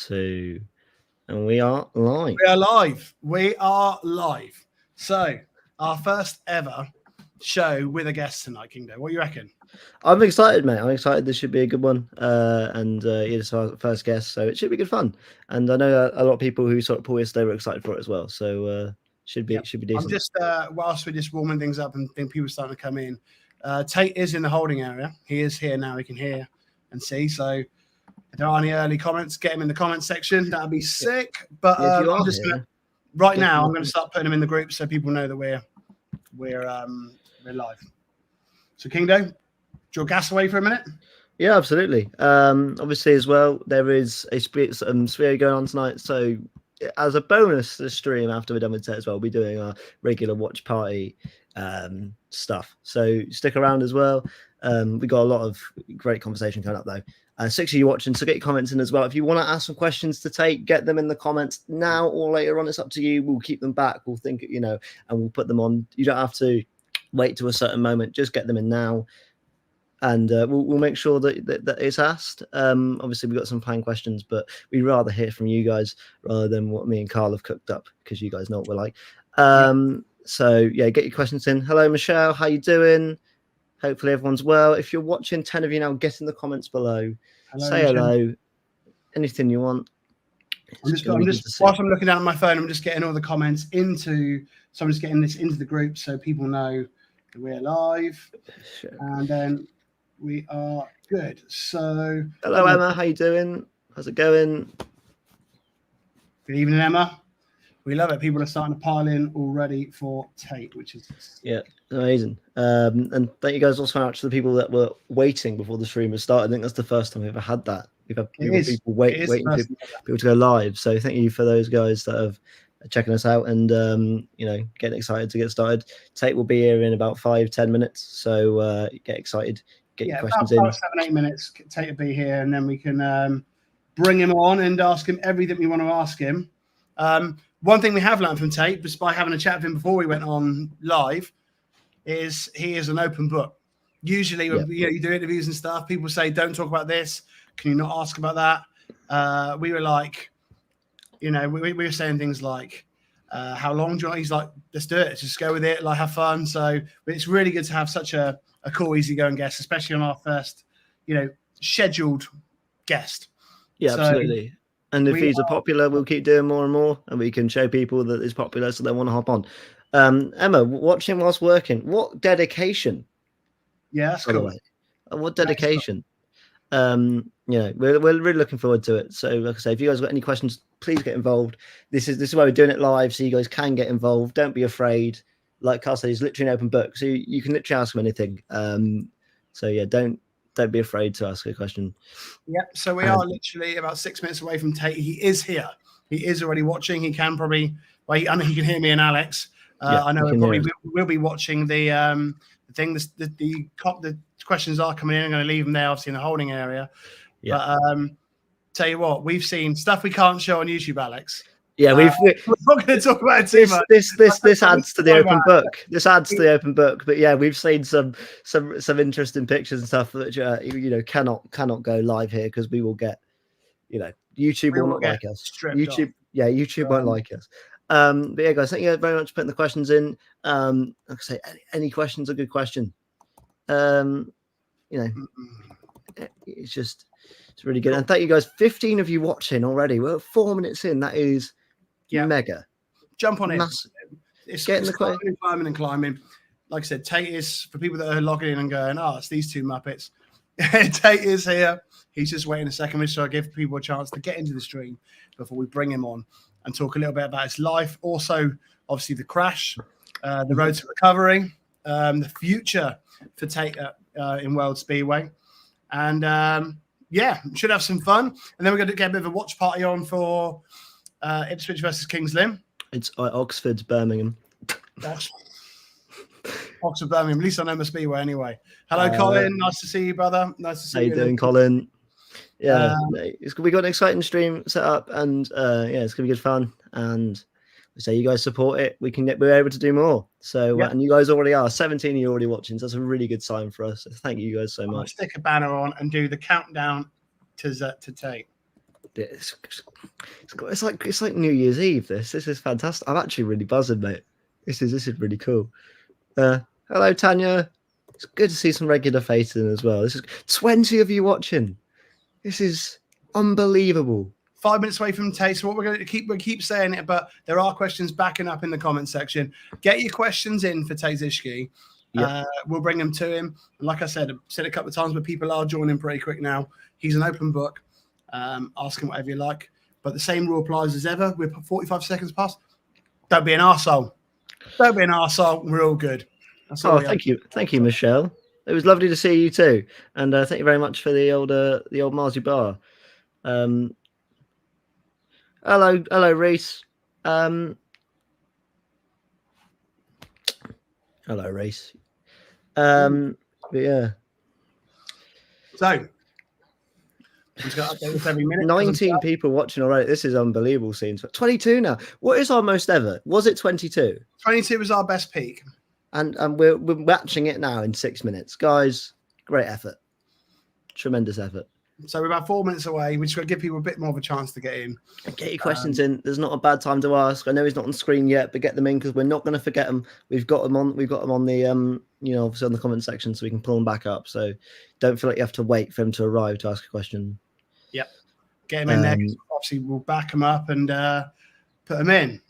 2, and we are live. We are live. So, our first ever show with a guest tonight, Kingdo. What do you reckon? I'm excited, mate. I'm excited. This should be a good one. It's our first guest, so it should be good fun. And I know a lot of people who saw Poole yesterday were excited for it as well. So should be decent. I'm just whilst we're just warming things up and think people are starting to come in. Tate is in the holding area. He is here now. He can hear and see. So if there are any early comments, get him in the comments section. That'd be sick. But I'm just I'm going to start putting them in the group so people know that we're live. So Kingdo, do you gas away for a minute? Yeah, absolutely. Obviously, as well, there is a Speedway going on tonight. So as a bonus to the stream after we're done with Tate as well, we'll be doing our regular watch party stuff. So stick around as well. We got a lot of great conversation coming up though. 6 of you watching, so get your comments in as well. If you want to ask some questions to Tate, get them in the comments now or later on. It's up to you. We'll keep them back. We'll think, and we'll put them on. You don't have to wait to a certain moment. Just get them in now. And we'll make sure that it's asked. Obviously, we've got some planned questions, but we'd rather hear from you guys rather than what me and Carl have cooked up, because you guys know what we're like. So, yeah, get your questions in. Hello, Michelle. How you doing? Hopefully everyone's well. If you're watching, 10 of you now, get in the comments below. Say hello. Anything you want. Whilst I'm looking down at my phone, I'm just getting all the comments into. So I'm just getting this into the group so people know that we're live. Sure. And then we are good. So hello, Emma. How you doing? How's it going? Good evening, Emma. We love it. People are starting to pile in already for Tate, which is amazing. And thank you guys also out to the people that were waiting before the stream was started. I think that's the first time we've ever had that. We've had people waiting for people to go live. So thank you for those guys that have checking us out and getting excited to get started. Tate will be here in about 5-10 minutes. So get excited. Get your questions in. 7-8 minutes. Tate will be here, and then we can bring him on and ask him everything we want to ask him. One thing we have learned from Tate, just by having a chat with him before we went on live, is he is an open book. Usually, when you do interviews and stuff, people say, "Don't talk about this. Can you not ask about that?" We were like, we were saying things like, "How long do you want?" He's like, "Let's do it. Let's just go with it. Like, have fun." So it's really good to have such a cool, easygoing guest, especially on our first, scheduled guest. Yeah, absolutely. And if he's popular, we'll keep doing more and more, and we can show people that it's popular, so they want to hop on. Emma, watching whilst working. What dedication? Yeah, that's cool. What dedication? Cool. We're really looking forward to it. So, like I say, if you guys got any questions, please get involved. This is why we're doing it live, so you guys can get involved. Don't be afraid. Like Carl said, he's literally an open book, so you can literally ask him anything. Don't be afraid to ask a question. Yep. So we are literally about 6 minutes away from Tate. He is here. He is already watching. He can probably. I know he can hear me and Alex. I know we'll be watching the thing. The questions are coming in. I'm going to leave them there, obviously in the holding area. Yeah. But tell you what, we've seen stuff we can't show on YouTube, Alex. Yeah, we're not going to talk about it too much. This adds to the open book. This adds to the open book. But yeah, we've seen some interesting pictures and stuff that cannot go live here because we will get, YouTube will not like us. YouTube won't like us. But yeah, guys, thank you very much for putting the questions in. Like I say, any question's a good question. It's really good. And thank you guys. 15 of you watching already. We're 4 minutes in. That is mega. Jump on it. It's climbing. Like I said, Tate is, for people that are logging in and going, it's these two Muppets. Tate is here. He's just waiting a second, so I give people a chance to get into the stream before we bring him on and talk a little bit about his life. Also, obviously, the crash, the road to recovery, the future for Tate in World Speedway. And should have some fun. And then we're going to get a bit of a watch party on for Ipswich versus Kings Lynn. It's Oxford's Birmingham. Oxford, Birmingham. At least I know my Speedway anyway. Hello, Colin. Nice to see you, brother. Nice to see you. How you doing, Colin? Yeah, we got an exciting stream set up, and it's gonna be good fun. And we say you guys support it, we're able to do more. So and you guys already are. 17 of you already watching, so that's a really good sign for us. So thank you guys so much. Stick a banner on and do the countdown to Tate. it's like New Year's Eve. This is fantastic. I'm actually really buzzing, mate. This is really cool. Hello, Tanya. It's good to see some regular faces as well. This is 20 of you watching. This is unbelievable. 5 minutes away from Tate. So what we're going to keep saying it, but there are questions backing up in the comment section. Get your questions in for Tate Zischke. Yep. We'll bring them to him. And like I said a couple of times, but people are joining pretty quick now. He's an open book. Ask him whatever you like. But the same rule applies as ever. We're 45 seconds past. Don't be an arsehole. Don't be an arsehole. We're all good. That's all thank you. Thank you, Michelle. It was lovely to see you too. And thank you very much for the old Marzi bar. Hello, Reese. Hello, Reese. But yeah. So, we've got to update this every minute. 19 people watching already. This is unbelievable scenes. 22 now. What is our most ever? Was it 22? 22 was our best peak. And we're matching it now in 6 minutes. Guys, great effort. Tremendous effort. So we're about 4 minutes away. We just got to give people a bit more of a chance to get in. Get your questions in. There's not a bad time to ask. I know he's not on screen yet, but get them in because we're not going to forget them. We've got them on the obviously on the comment section, so we can pull them back up. So don't feel like you have to wait for him to arrive to ask a question. Yep. Get him in there. Obviously, we'll back them up and put them in.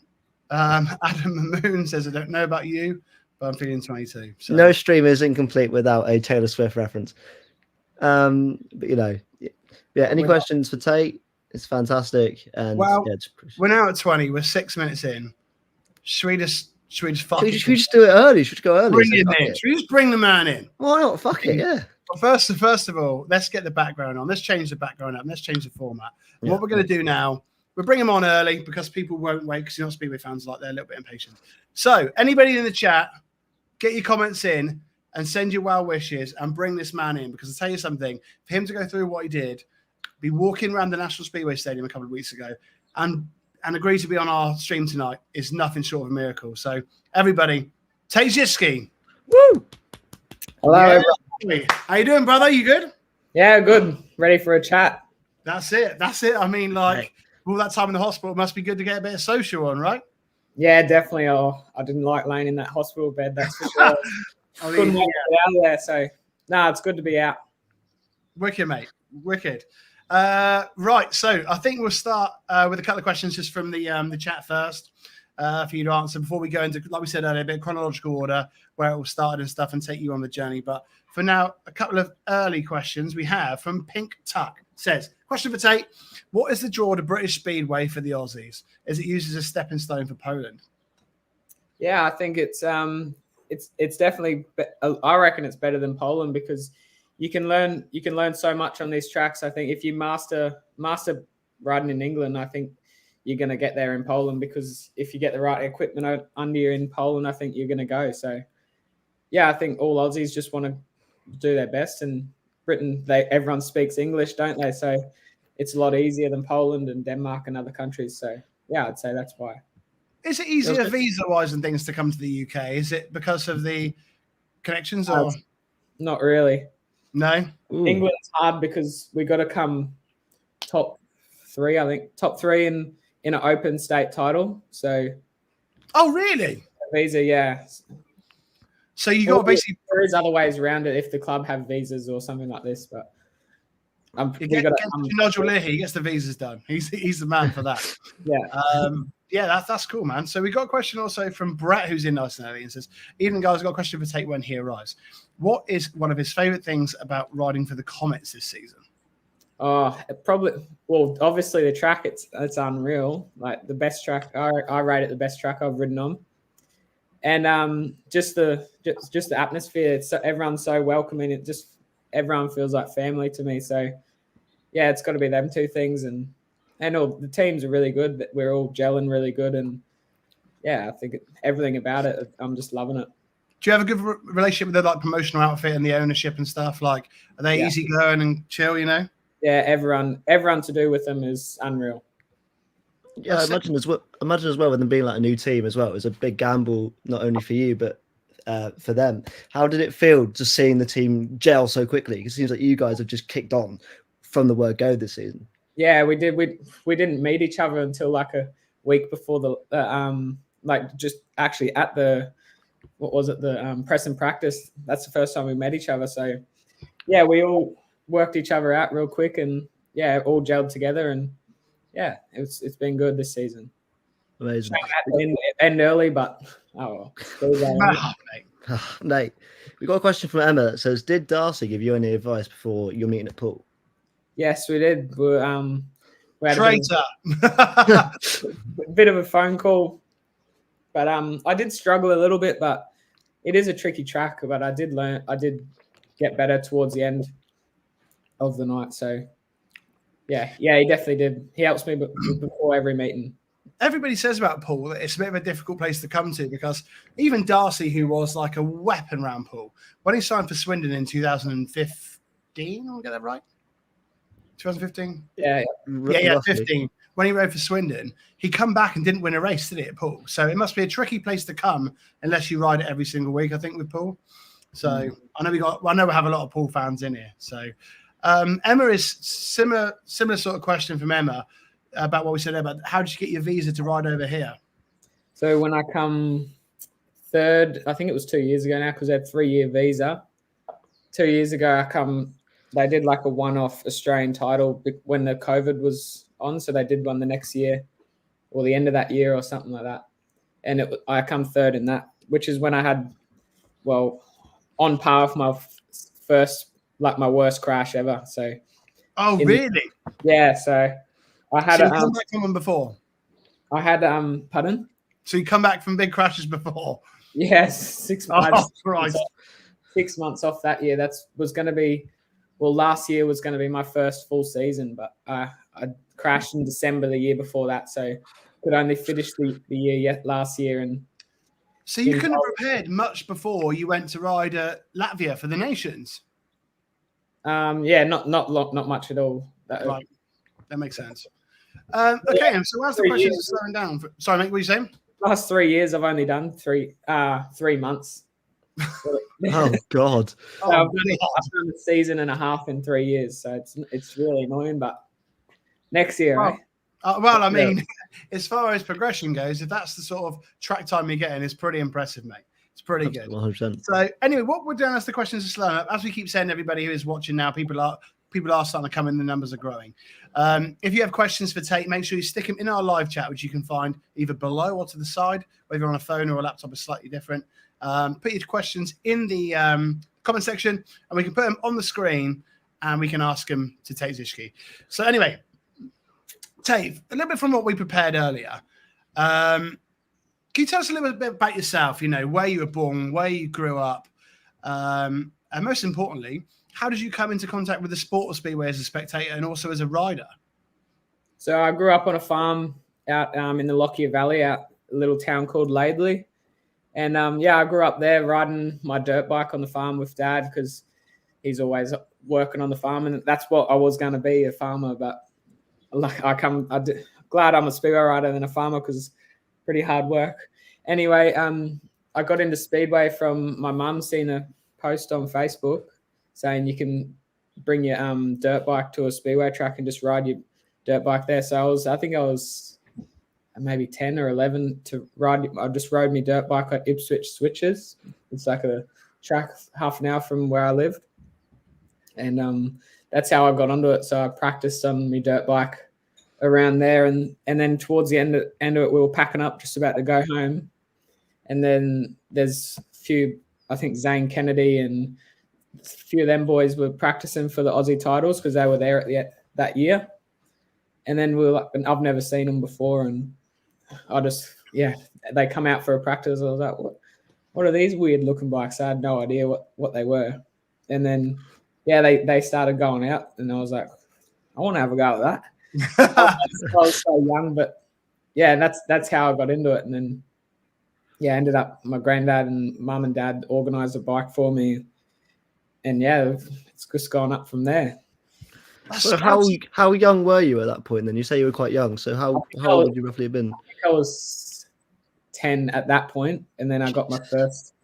Adam Moon says, "I don't know about you, but I'm feeling 22." So. No stream is incomplete without a Taylor Swift reference. But any questions for Tate? It's fucking. We're now at 20. We're 6 minutes in. Should we just fucking? Should we just do it early? Should we go early? Bring him in. Should we just bring the man in? Why not? Fuck it, yeah. Well, first of all, let's get the background on. Let's change the background up. Let's change the format. Yeah. What we're going to do now, we'll bring him on early because people won't wait because Speedway fans like they're a little bit impatient. So, anybody in the chat, get your comments in and send your well wishes and bring this man in because I'll tell you something. For him to go through what he did, be walking around the National Speedway Stadium a couple of weeks ago and agree to be on our stream tonight is nothing short of a miracle. So, everybody, Tate Zischke. Woo! Hello, how you doing, brother? You good? Yeah, good. Ready for a chat. That's it. I mean, all that time in the hospital, it must be good to get a bit of social on, right? Yeah, definitely. Oh, I didn't like laying in that hospital bed, that's for sure. Couldn't wait to get out of there. So, it's good to be out. Wicked, mate. Wicked. Right. So, I think we'll start with a couple of questions just from the chat first for you to answer before we go into, like we said earlier, a bit of chronological order where it all started and stuff and take you on the journey. But for now, a couple of early questions we have from Pink Tuck. Says, question for Tate, what is the draw to British Speedway for the Aussies? Is it used as a stepping stone for Poland? Yeah, I think it's definitely, I reckon it's better than Poland because you can learn so much on these tracks. I think if you master riding in England, I think you're going to get there in Poland because if you get the right equipment under you in Poland, I think you're going to go. So, yeah, I think all Aussies just want to do their best. And Britain, everyone speaks English, don't they? So it's a lot easier than Poland and Denmark and other countries. So, yeah, I'd say that's why. Is it easier visa-wise and things to come to the UK? Is it because of the connections? Or not really. No? Ooh. England's hard because we got to come top three, I think. Top three in an open state title. So. Oh, really? Visa, yeah. So you got basically. There is other ways around it if the club have visas or something like this, but. Nigel Leahy gets the visas done. He's the man for that. Yeah. That's cool, man. So we got a question also from Brett, who's in nice and early, and says, "Evening, guys. I've got a question for Tate when he arrives. What is one of his favorite things about riding for the Comets this season?" Obviously the track. It's unreal. Like the best track. I rate it the best track I've ridden on, and just the atmosphere. Everyone's so welcoming. Everyone feels like family to me. So, yeah, it's got to be them two things, and all the teams are really good. We're all gelling really good, and yeah, I think everything about it, I'm just loving it. Do you have a good relationship with the promotional outfit and the ownership and stuff? Are they easy going and chill? Yeah, everyone to do with them is unreal. Yeah, I imagine as well with them being a new team as well. It was a big gamble, not only for you but for them. How did it feel just seeing the team gel so quickly? It seems like you guys have just kicked on from the word go this season. Yeah, we did. We didn't meet each other until like a week before like just actually at the press and practice. That's the first time we met each other. So yeah, we all worked each other out real quick, and yeah, all gelled together, and yeah, it's been good this season. Amazing. End early, but Nate, we got a question from Emma that says, "Did Darcy give you any advice before your meeting at Poole?" Yes, we did. We had Traitor. a bit of a phone call, but I did struggle a little bit, but it is a tricky track. But I did get better towards the end of the night. So yeah, he definitely did. He helps me before every meeting. Everybody says about Poole that it's a bit of a difficult place to come to, because even Darcy, who was like a weapon round Poole, when he signed for Swindon in 2015, I'll get that right? 2015? Yeah, 15. When he rode for Swindon, he come back and didn't win a race, did he, at Poole? So it must be a tricky place to come unless you ride it every single week, I think, with Poole. So I know we have a lot of Poole fans in here. So Emma is similar sort of question from Emma about what we said about how did you get your visa to ride over here? So when I come third, I think it was 2 years ago now, because I had 3-year visa. 2 years ago, they did like a one-off Australian title when the COVID was on. So they did one the next year or the end of that year or something like that. And I come third in that, which is when I had, on par with my first, like my worst crash ever. So. Oh, really? Yeah. So I had. So you come back from one before? I had. Pardon? So you come back from big crashes before? Yes, 6 months. Oh, Christ. 6 months off that year. Was going to be. Well, last year was going to be my first full season, but I crashed in December the year before that, so could only finish the year yet last year. And so you couldn't have prepared much before you went to ride Latvia for the Nations. Yeah, not much at all. Right, that makes sense. Okay, so as the questions are slowing down, sorry, mate, what were you saying? Last 3 years, I've only done 3 months. Oh God! So I've done a season and a half in 3 years, so it's really annoying. But next year, well, I mean, as far as progression goes, if that's the sort of track time you're getting, it's pretty impressive, mate. It's pretty good. 100%. So anyway, what we're doing as the questions are slowing up, as we keep saying, everybody who is watching now, people are starting to come in. The numbers are growing. If you have questions for Tate, make sure you stick them in our live chat, which you can find either below or to the side, whether you're on a phone or a laptop is slightly different. Put your questions in the comment section, and we can put them on the screen, and we can ask them to Tate Zischke. So anyway, Tate, a little bit from what we prepared earlier. Can you tell us a little bit about yourself? You know, where you were born, where you grew up, and most importantly, how did you come into contact with the sport of Speedway as a spectator and also as a rider? So I grew up on a farm out in the Lockyer Valley, out a little town called Laidley. And I grew up there riding my dirt bike on the farm with Dad, because he's always working on the farm, and that's what I was going to be, a farmer. But like glad I'm a Speedway rider than a farmer, because it's pretty hard work. Anyway, I got into Speedway from my mum seeing a post on Facebook saying you can bring your dirt bike to a Speedway track and just ride your dirt bike there. So I think I was maybe 10 or 11 to ride. I just rode my dirt bike at Ipswich Switches. It's like a track half an hour from where I lived. And that's how I got onto it. So I practiced on my dirt bike around there. And then towards the end of it, we were packing up, just about to go home. And then there's a few, I think Zane Kennedy and a few of them boys were practicing for the Aussie titles, because they were there at that year. And then I've never seen them before, and they come out for a practice. I was like, what are these weird looking bikes? I had no idea what they were. And then, they started going out, and I was like, I want to have a go at that. I was so young, but that's how I got into it. And then, ended up, my granddad and mum and dad organised a bike for me. And it's just gone up from there. So how young were you at that point then? You say you were quite young. So how old would you roughly have been? I think I was 10 at that point, and then I got my first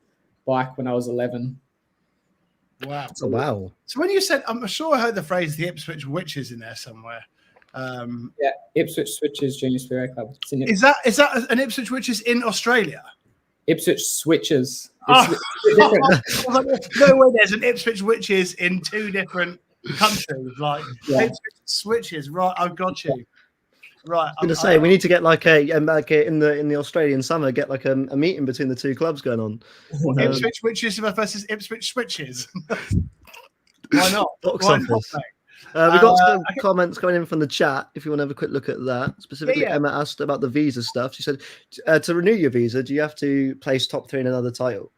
bike when I was 11. Wow. Oh, wow. So when you said, I'm sure I heard the phrase the Ipswich Witches in there somewhere. Yeah, Ipswich Switches Junior Speedway Club. Is that an Ipswich which is in Australia? Ipswich Switches. Oh. No way, there's an Ipswich Witches in 2 different countries. Like Ipswich Switches, right? I've got you. Right. I'm gonna say we need to get like a in the Australian summer, get like a meeting between the 2 clubs going on. Ipswich Witches versus Ipswich Switches. Why not? Box Why office. not, We've got some comments coming in from the chat. If you want to have a quick look at that, specifically, Yeah. Emma asked about the visa stuff. She said, to renew your visa, do you have to place top 3 in another title?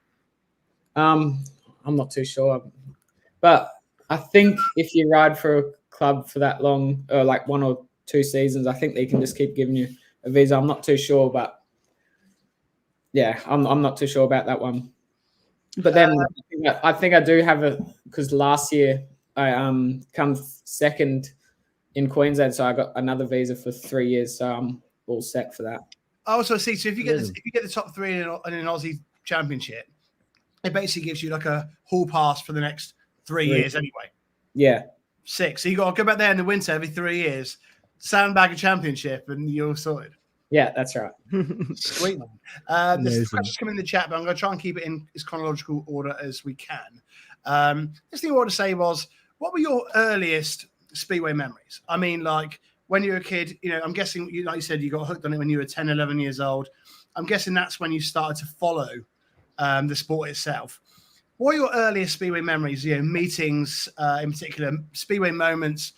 I'm not too sure, but I think if you ride for a club for that long, or like 1 or 2 seasons, I think they can just keep giving you a visa. I'm not too sure, but yeah, I'm not too sure about that one. But then I think I do have because last year I come second in Queensland, so I got another visa for 3 years, so I'm all set for that. Oh, so see, so if you get the top 3 in an Aussie championship, it basically gives you like a hall pass for the next 3 years anyway. Yeah. Sick. So you got to go back there in the winter every 3 years, sandbag a championship, and you're sorted. Yeah, that's right. Sweet, man. There's questions coming in the chat, but I'm going to try and keep it in as chronological order as we can. This thing I wanted to say was, what were your earliest Speedway memories? I mean, like when you were a kid, I'm guessing, like you said, you got hooked on it when you were 10, 11 years old. I'm guessing that's when you started to follow the sport itself. What are your earliest Speedway memories? Meetings in particular, Speedway moments,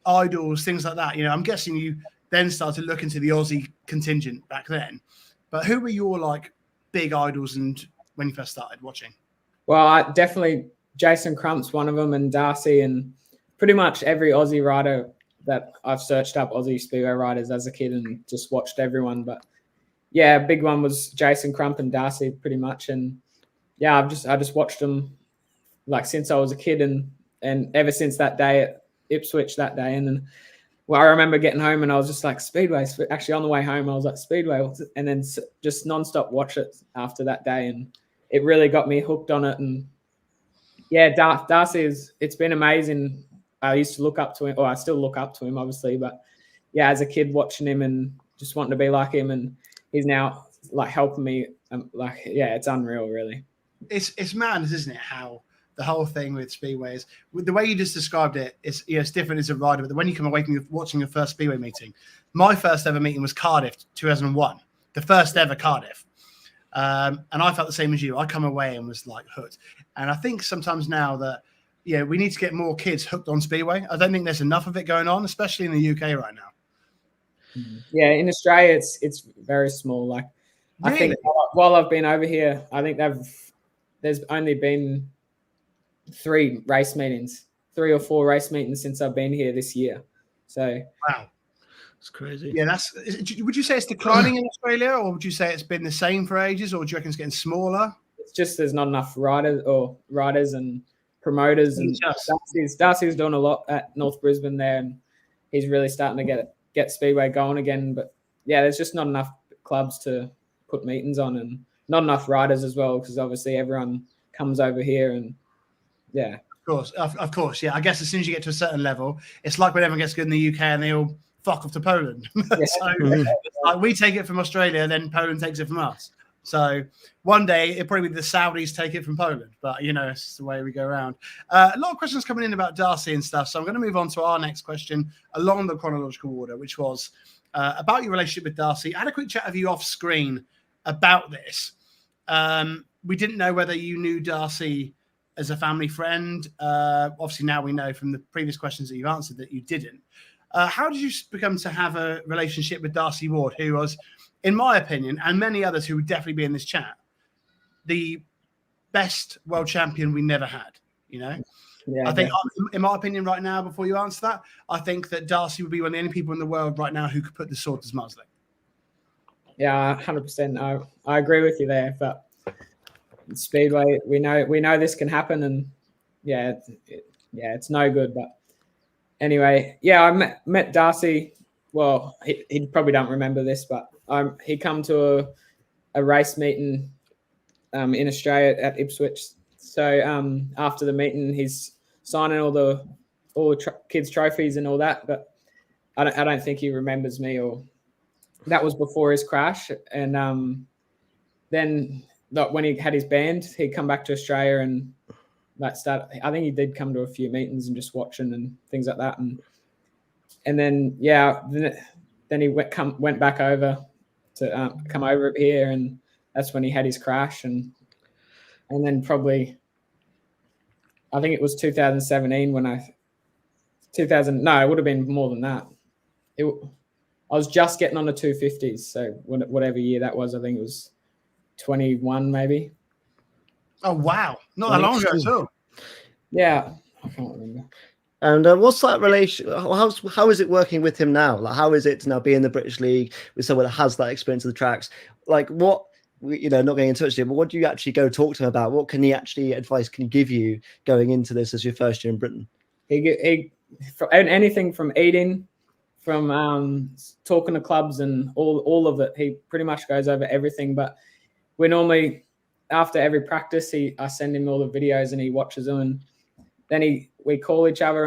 idols, things like that. I'm guessing you then started to look into the Aussie contingent back then. But who were your like big idols and when you first started watching? Well, I definitely Jason Crump's one of them, and Darcy, and pretty much every Aussie rider that I've searched up, Aussie Speedway riders as a kid, and just watched everyone. But yeah, big one was Jason Crump and Darcy pretty much. And yeah, I just watched them like since I was a kid, and ever since that day at Ipswich that day. And then I remember getting home and I was just like, Speedway. Actually, on the way home, I was like, Speedway. And then just nonstop watch it after that day. And it really got me hooked on it. And yeah, Darcy it's been amazing. I used to look up to him, or I still look up to him, obviously. But yeah, as a kid watching him and just wanting to be like him, and he's now like helping me. It's unreal, really. It's madness, isn't it? How the whole thing with Speedways, with the way you just described it, it's different as a rider. But when you come away from watching your first Speedway meeting, my first ever meeting was Cardiff, 2001, the first ever Cardiff. And I felt the same as you. I come away and was like hooked. And I think sometimes now that, we need to get more kids hooked on Speedway. I don't think there's enough of it going on, especially in the UK right now. Yeah, in Australia, it's very small. Like, really? I think while I've been over here, I think there's only been 3 or 4 race meetings since I've been here this year. So wow, it's crazy. Yeah, would you say it's declining in Australia, or would you say it's been the same for ages, or do you reckon it's getting smaller? It's just there's not enough riders and promoters. And Darcy's doing a lot at North Brisbane there, and he's really starting to get Speedway going again. But yeah, there's just not enough clubs to put meetings on, and not enough riders as well, because obviously everyone comes over here. And yeah, of course, yeah. I guess as soon as you get to a certain level, it's like when everyone gets good in the UK and they all fuck off to Poland. Yeah. So like, we take it from Australia, and then Poland takes it from us. So one day it'll probably be the Saudis take it from Poland, but it's just the way we go around. A lot of questions coming in about Darcy and stuff. So I'm going to move on to our next question along the chronological order, which was about your relationship with Darcy. I had a quick chat with you off screen about this. We didn't know whether you knew Darcy as a family friend. Obviously now we know from the previous questions that you've answered that you didn't. How did you become to have a relationship with Darcy Ward, who was, in my opinion, and many others who would definitely be in this chat, the best world champion we never had? Yeah, I think, in my opinion, right now, before you answer that, I think that Darcy would be one of the only people in the world right now who could put the sword to muzzling. Yeah, 100%. I agree with you there. But Speedway, we know this can happen, and it's no good. But anyway, yeah, I met Darcy. Well, he probably don't remember this, but he come to a race meeting in Australia at Ipswich. So after the meeting, he's signing all the kids' trophies and all that. But I don't think he remembers me, or that was before his crash. And then when he had his band, he'd come back to Australia and I think he did come to a few meetings and just watching and things like that. And then then he went back over to come over here, and that's when he had his crash. And then probably, I think it was 2017 when it would have been more than that. I was just getting on the 250s, so whatever year that was, I think it was 21 maybe. Oh wow, not that long ago at all. Yeah, I can't remember. And what's that relation? How is it working with him now? Like, how is it to now be in the British League with someone that has that experience of the tracks? Like, what, not getting in touch with him, but what do you actually go talk to him about? What advice can he give you going into this as your first year in Britain? Anything from eating, from talking to clubs and all of it. He pretty much goes over everything. But we normally, after every practice, I send him all the videos and he watches them, and then we call each other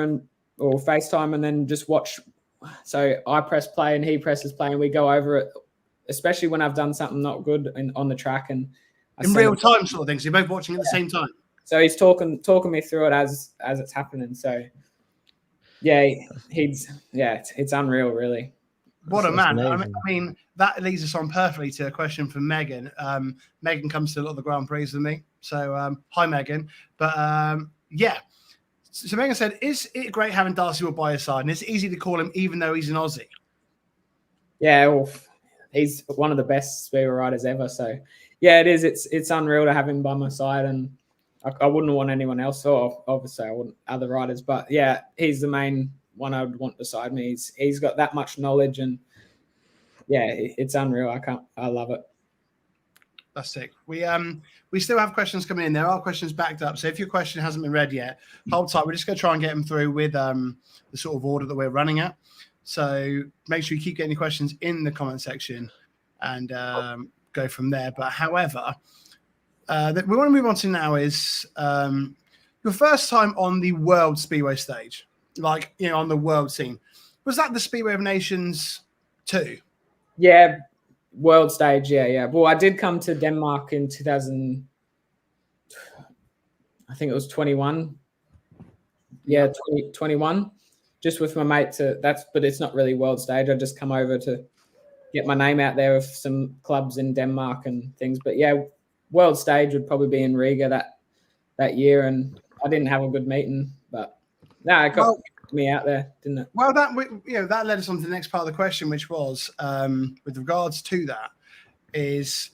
or FaceTime and then just watch. So I press play and he presses play and we go over it, especially when I've done something not good on the track. And in real time sort of thing. So you're both watching at the same time. So he's talking me through it as it's happening. So yeah, it's unreal, really. What a man. I mean, that leads us on perfectly to a question from Megan. Megan comes to a lot of the Grand Prix with me. So hi, Megan. But yeah. So Megan said, is it great having Darcy Wood by his side? And it's easy to call him even though he's an Aussie. Yeah, well, he's one of the best speedway riders ever. So yeah, it is. It's unreal to have him by my side, and I wouldn't want anyone else, or obviously I wouldn't other riders, but yeah, he's the main one I would want beside me. He's got that much knowledge, and yeah, it's unreal. I love it. That's sick. We still have questions coming in. There are questions backed up. So if your question hasn't been read yet, hold tight. We're just going to try and get them through with the sort of order that we're running at. So make sure you keep getting your questions in the comment section and go from there. But however, we want to move on to now is your first time on the World Speedway stage, like, on the world scene. Was that the Speedway of Nations 2? Yeah, world stage. Yeah. Well, I did come to Denmark in 2000. I think it was 21. Yeah, 21. Just with my mate but it's not really world stage. I just come over to get my name out there with some clubs in Denmark and things. But yeah, world stage would probably be in Riga that year, and I didn't have a good meeting, but no, it got me out there, didn't it? Well, that led us on to the next part of the question, which was with regards to that, is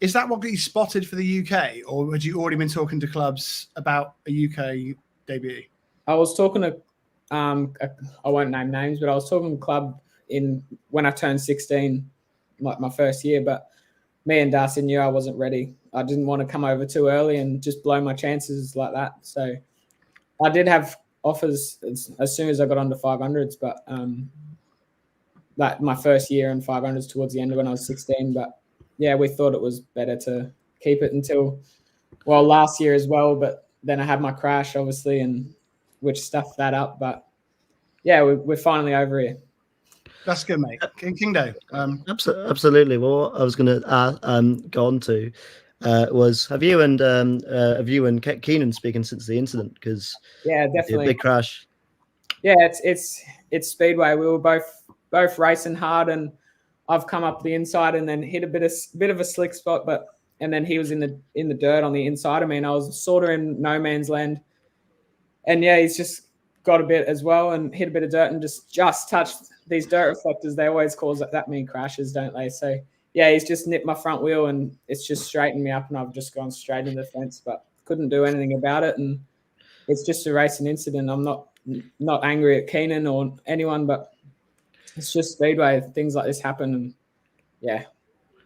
that what got you spotted for the UK, or had you already been talking to clubs about a UK debut? I was talking to I won't name names, but I was talking to club when I turned 16, my first year, but me and Darcy knew I wasn't ready. I didn't want to come over too early and just blow my chances like that. So I did have offers as soon as I got onto 500s, but like my first year in 500s towards the end of when I was 16. But yeah, we thought it was better to keep it until last year as well. But then I had my crash, obviously, and which stuffed that up. But yeah, we're finally over here. That's good, mate. Kingdo. Absolutely. Well, what I was going to go on to was have you and Keenan speaking since the incident? Because yeah, definitely a big crash. Yeah, it's Speedway. We were both racing hard, and I've come up the inside and then hit a bit of a slick spot, and then he was in the dirt on the inside of me, and I was sort of in no man's land. And yeah, he's just got a bit as well and hit a bit of dirt and just touched these dirt reflectors. They always cause that many crashes, don't they? So yeah, he's just nipped my front wheel and it's just straightened me up, and I've just gone straight into the fence, but couldn't do anything about it. And it's just a racing incident. I'm not angry at Keenan or anyone, but it's just Speedway. Things like this happen, and yeah.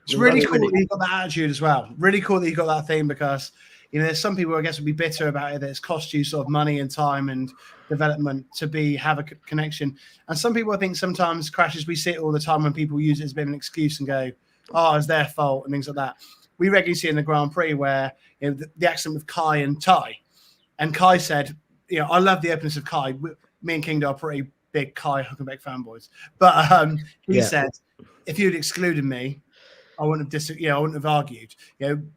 It's really cool that you've got that attitude as well. Really cool that you've got that thing, because there's some people, I guess, would be bitter about it, that it's cost you sort of money and time and development to have a connection. And some people, I think, sometimes crashes, we see it all the time when people use it as a bit of an excuse and go, oh, it's their fault and things like that. We regularly see in the Grand Prix where the accident with Kai and Ty. And Kai said, I love the openness of Kai. Me and Kingdom are pretty big Kai Huckenbeck fanboys. But he said, if you'd excluded me, I wouldn't have I wouldn't have argued.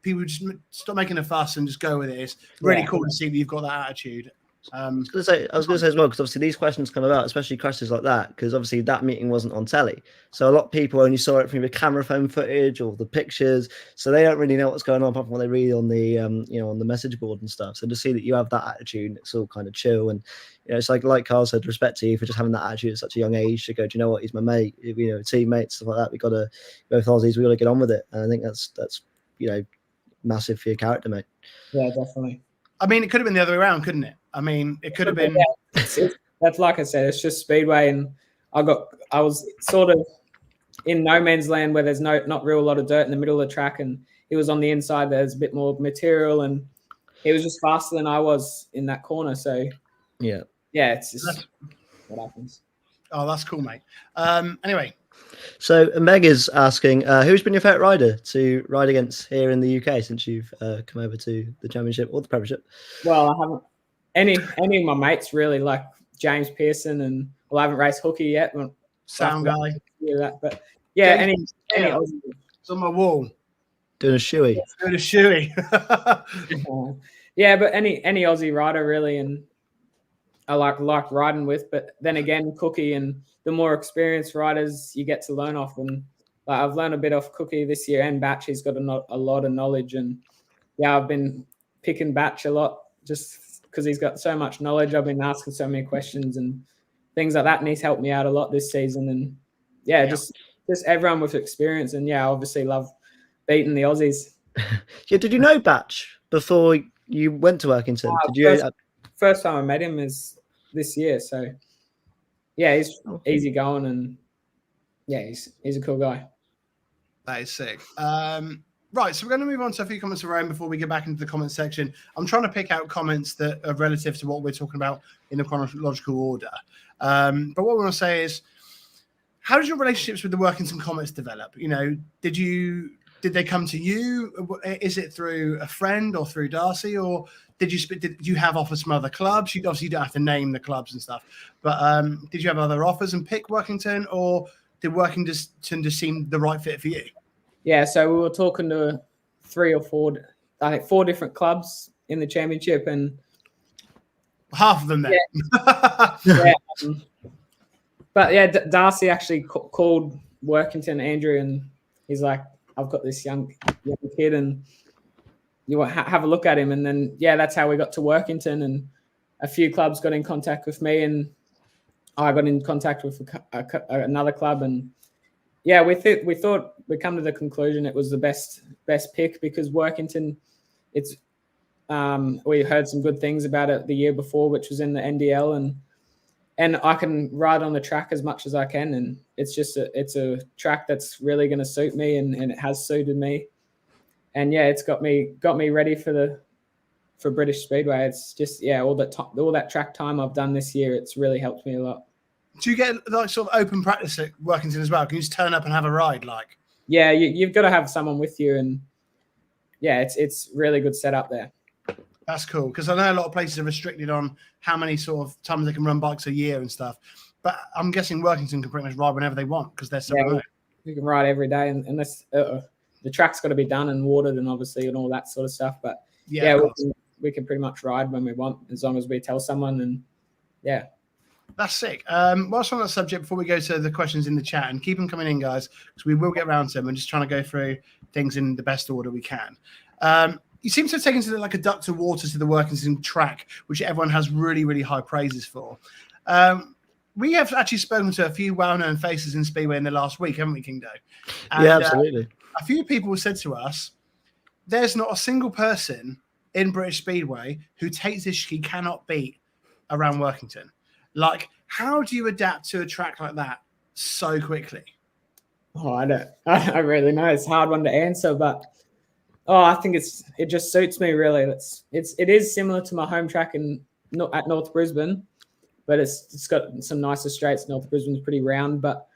People just stop making a fuss and just go with it. It's really cool to see that you've got that attitude. I was going to say as well, because obviously these questions come about, especially crashes like that, because obviously that meeting wasn't on telly. So a lot of people only saw it from the camera phone footage or the pictures. So they don't really know what's going on apart from what they read on the, on the message board and stuff. So to see that you have that attitude, it's all kind of chill. And, it's like Carl said, respect to you for just having that attitude at such a young age to go, do you know what? He's my mate, teammates, stuff like that. We got to, both Aussies, we got to get on with it. And I think that's, massive for your character, mate. Yeah, definitely. I mean, it could have been the other way around, couldn't it? I mean, it could have been. That's like I said, it's just Speedway, and I was sort of in no man's land where there's not real lot of dirt in the middle of the track, and he was on the inside. There's a bit more material, and he was just faster than I was in that corner. So yeah, it's just what happens. Oh, that's cool, mate. Anyway. So Meg is asking, who's been your favourite rider to ride against here in the UK since you've come over to the Championship or the Premiership? Well, I haven't any of my mates really, like James Pearson, and I haven't raced hooky yet. Sound guy. That, but yeah, any it's on my wall. Doing a shoey. Doing a shoey. Yeah, but any Aussie rider really, and I like riding with. But then again, Cookie and the more experienced riders you get to learn off, and I've learned a bit off Cookie this year, and Batch. He's got a lot of knowledge, and I've been picking Batch a lot just because he's got so much knowledge. I've been asking so many questions and things like that, and he's helped me out a lot this season. And just everyone with experience, and I obviously love beating the Aussies. Did you know Batch before you went to Workington? First time I met him is this year, so. Yeah, he's easy going, and he's a cool guy. That is sick. Right, so we're going to move on to a few comments around before we get back into the comments section. I'm trying to pick out comments that are relative to what we're talking about in the chronological order. But what we want to say is, how did your relationships with the Workington Comets develop? Did they come to you? Is it through a friend or through Darcy, or did you have offers from other clubs? You obviously don't have to name the clubs and stuff, but did you have other offers and pick Workington, or did Workington just seem the right fit for you? Yeah, so we were talking to 3 or 4, I think 4 different clubs in the championship, and half of them then. But Darcy actually called Workington, Andrew, and he's like, I've got this young kid, and you want have a look at him. And then that's how we got to Workington, and a few clubs got in contact with me, and I got in contact with another club, and we thought we come to the conclusion it was the best pick, because Workington, it's we heard some good things about it the year before, which was in the NDL, and I can ride on the track as much as I can, and it's a track that's really going to suit me, and it has suited me, and it's got me ready for British Speedway. It's just all that track time I've done this year, it's really helped me a lot. Do you get like sort of open practice at Workington as well? Can you just turn up and have a ride? Like, you've got to have someone with you, and it's really good setup there. That's cool, because I know a lot of places are restricted on how many sort of times they can run bikes a year and stuff. But I'm guessing Workington can pretty much ride whenever they want because they're so remote. You can ride every day, unless the track's got to be done and watered and obviously and all that sort of stuff. But we can pretty much ride when we want, as long as we tell someone. And that's sick. Whilst on that subject, before we go to the questions in the chat, and keep them coming in, guys, because we will get around to them. We're just trying to go through things in the best order we can. You seem to have taken to like a duck to water to the Workington track, which everyone has really, really high praises for. We have actually spoken to a few well-known faces in Speedway in the last week, haven't we, Kingdo? And, absolutely. A few people said to us, there's not a single person in British Speedway who Tate Zischke cannot beat around Workington. Like, how do you adapt to a track like that so quickly? Oh, I don't really know. It's a hard one to answer, but I think it just suits me really. It is similar to my home track at North Brisbane, but it's got some nicer straights. North Brisbane's pretty round, but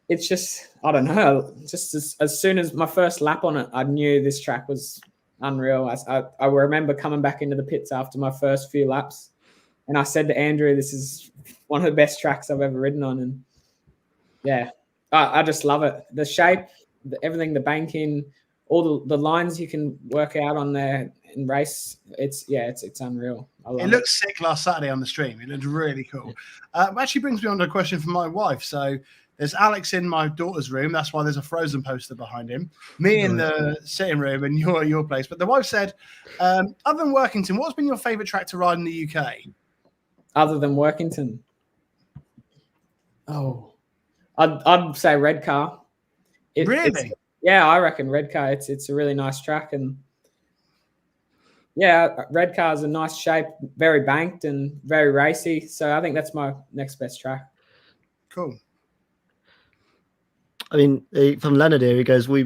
it's just, I don't know. Just as soon as my first lap on it, I knew this track was unreal. I remember coming back into the pits after my first few laps, And I said to Andrew, this is one of the best tracks I've ever ridden on. And yeah, I just love it. The shape, everything, the banking, all the lines you can work out on there in race. It's unreal. It looked sick last Saturday on the stream. It looked really cool. Actually brings me on to a question from my wife. So there's Alex in my daughter's room. That's why there's a Frozen poster behind him. Me in the sitting room and your place. But the wife said, other than Workington, what's been your favourite track to ride in the UK? Other than Workington? Oh, I'd say Redcar. Really? Yeah, I reckon Redcar. It's a really nice track, and yeah, Redcar is a nice shape, very banked and very racy. So I think that's my next best track. Cool. I mean, from Leonard here, he goes, will you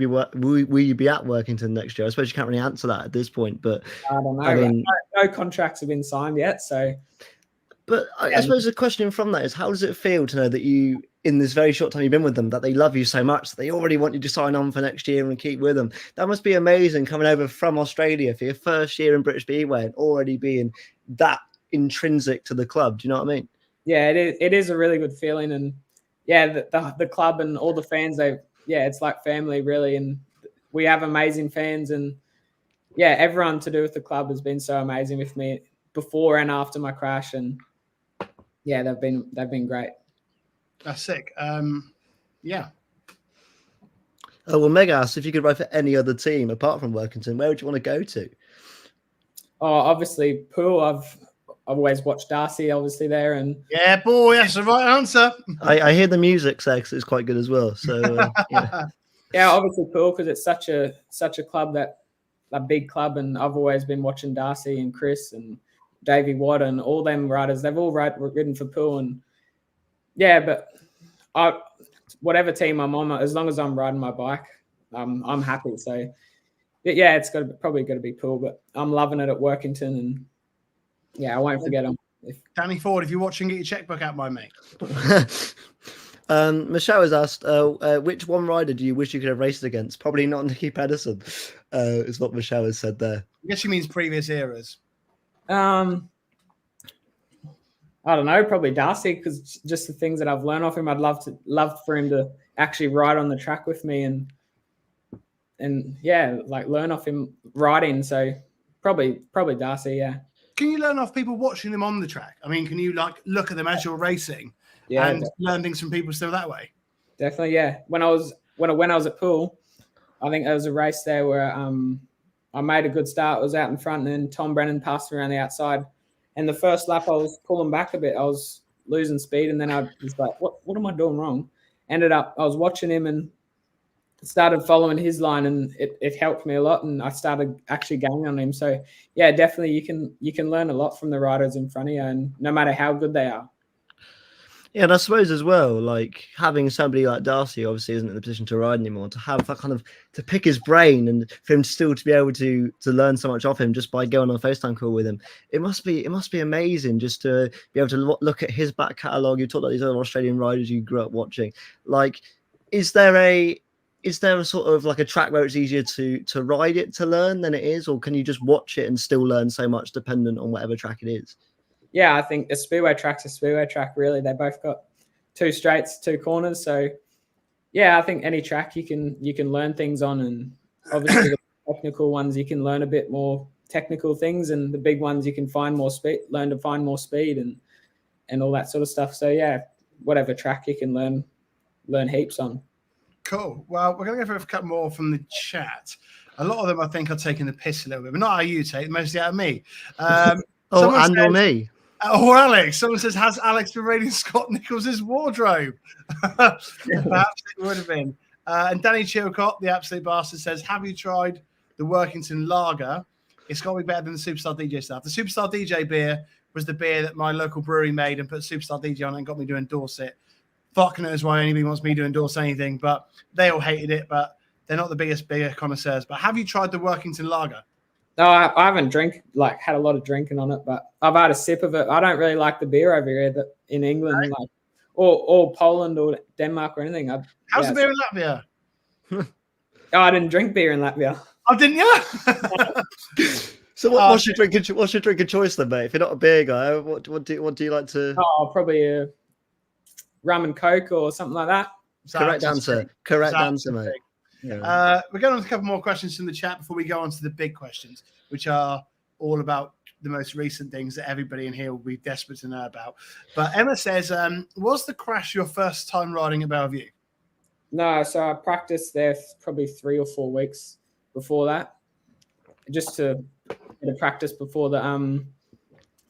be at Workington next year? I suppose you can't really answer that at this point, but I don't know. I mean, no contracts have been signed yet, so. But I suppose the question from that is, how does it feel to know that you, in this very short time you've been with them, that they love you so much that they already want you to sign on for next year and keep with them? That must be amazing, coming over from Australia for your first year in British Speedway and already being that intrinsic to the club. Do you know what I mean? Yeah, it is a really good feeling, and yeah, the club and all the fans, it's like family really, and we have amazing fans, and yeah, everyone to do with the club has been so amazing with me before and after my crash, and yeah, they've been great. That's sick. Yeah. Oh, well, Meg asked if you could ride for any other team apart from Workington, where would you want to go to? Oh, obviously Poole. I've always watched Darcy, obviously there, and yeah, boy, that's the right answer. I hear the music sex is quite good as well. So yeah, obviously Poole, because it's such a club, a big club, and I've always been watching Darcy and Chris and Davey Watt and all them riders. They've all ridden for Poole, and yeah, but whatever team I'm on, as long as I'm riding my bike, I'm happy. So yeah, it's probably got to be Poole, but I'm loving it at Workington, and yeah, I won't forget them. Danny Ford, if you're watching, get your checkbook out, my mate. Michelle has asked, which one rider do you wish you could have raced against? Probably not Nicky Pedersen, is what Michelle has said there. I guess she means previous eras. I don't know, probably Darcy, because just the things that I've learned off him, I'd love for him to actually ride on the track with me and yeah, like learn off him riding. So probably Darcy, yeah. Can you learn off people watching them on the track? I mean, can you like look at them as you're racing and definitely learn things from people still that way? Definitely, yeah. When I was at Poole, I think there was a race there where I made a good start. I was out in front, and then Tom Brennan passed me around the outside. And the first lap, I was pulling back a bit. I was losing speed, and then I was like, "What am I doing wrong?" Ended up, I was watching him and started following his line, and it helped me a lot. And I started actually gaining on him. So yeah, definitely, you can learn a lot from the riders in front of you, and no matter how good they are. Yeah, and I suppose as well, like having somebody like Darcy obviously isn't in the position to ride anymore, to have that kind of to pick his brain and for him still to be able to learn so much off him just by going on a FaceTime call with him. It must be amazing just to be able to look at his back catalogue. You talked about these other Australian riders you grew up watching. Like, is there a sort of like a track where it's easier to ride it to learn than it is, or can you just watch it and still learn so much dependent on whatever track it is? Yeah, I think a Speedway track's a Speedway track, really. They both got 2 straights, 2 corners. So, yeah, I think any track you can learn things on. And obviously the technical ones, you can learn a bit more technical things. And the big ones, you can learn to find more speed and all that sort of stuff. So, yeah, whatever track you can learn heaps on. Cool. Well, we're going to go for a couple more from the chat. A lot of them, I think, are taking the piss a little bit. But not out of you, Tate, mostly out of me. Or me. Or Alex. Someone says, has Alex been raiding Scott Nicholls' wardrobe? Perhaps it would have been. And Danny Chilcott, the absolute bastard, says, have you tried the Workington Lager? It's got to be better than the Superstar DJ stuff. The Superstar DJ beer was the beer that my local brewery made and put Superstar DJ on it and got me to endorse it. Fuck knows why anybody wants me to endorse anything, but they all hated it, but they're not the biggest beer connoisseurs. But have you tried the Workington Lager? No, I haven't had a lot of drinking on it, but I've had a sip of it. I don't really like the beer over here in England, like or Poland or Denmark or anything. How's the beer in Latvia? I didn't drink beer in Latvia. Oh, didn't you? So what's your drink? What's your drink of choice then, mate? If you're not a beer guy, what do you like to? Oh, probably a rum and coke or something like that. Correct answer. Correct answer, mate. Yeah. We're going on to a couple more questions from the chat before we go on to the big questions, which are all about the most recent things that everybody in here will be desperate to know about. But Emma says, was the crash your first time riding at Bellevue? No, so I practiced there probably 3 or 4 weeks before that, just to get a practice before the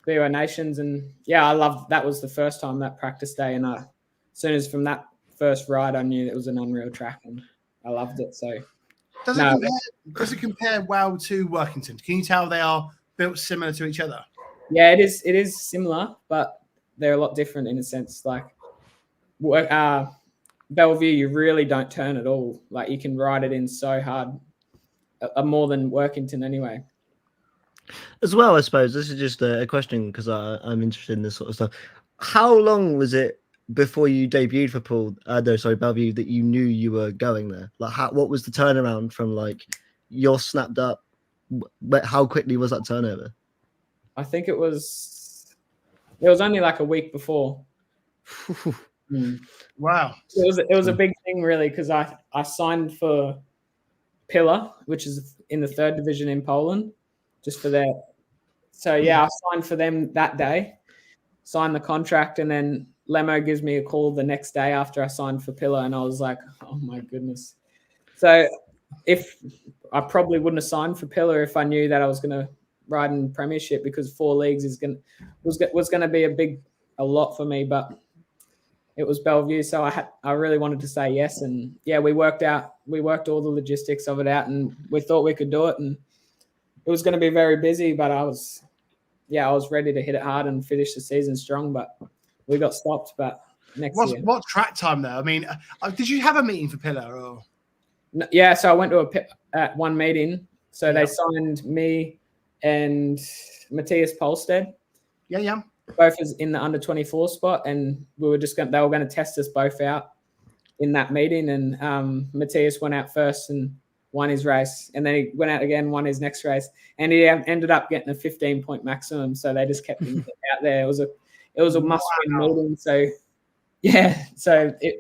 Speedway Nations. And yeah, I loved that. Was the first time, that practice day, and as soon as from that first ride, I knew it was an unreal track, and I loved it. So does it compare well to Workington? Can you tell they are built similar to each other? Yeah, it is similar, but they're a lot different in a sense. Like Bellevue, you really don't turn at all. Like you can ride it in so hard, more than Workington anyway. As well, I suppose this is just a question because I'm interested in this sort of stuff. How long was it before you debuted for Bellevue, that you knew you were going there? Like, what was the turnaround from like you're snapped up? How quickly was that turnover? I think it was only like a week before. Wow. It was a big thing, really, because I signed for Pillar, which is in the 3rd division in Poland, just for their. So yeah, I signed for them that day, signed the contract, and then Lemo gives me a call the next day after I signed for Pillar, and I was like, oh my goodness. So if I probably wouldn't have signed for Pillar if I knew that I was going to ride in Premiership, because 4 leagues was going to be a lot for me, but it was Bellevue, so I really wanted to say yes. And yeah, we worked all the logistics of it out, and we thought we could do it, and it was going to be very busy, but I was ready to hit it hard and finish the season strong, but we got stopped. But next year. What track time though? I mean, did you have a meeting for Pillar or? Yeah, so I went to at one meeting. So they signed me and Matthias Polstead. Yeah. Both is in the under 24 spot, and they were going to test us both out in that meeting. And Matthias went out first and won his race, and then he went out again, won his next race, and he ended up getting a 15-point maximum. So they just kept him out there. It was a must-win meeting. So yeah,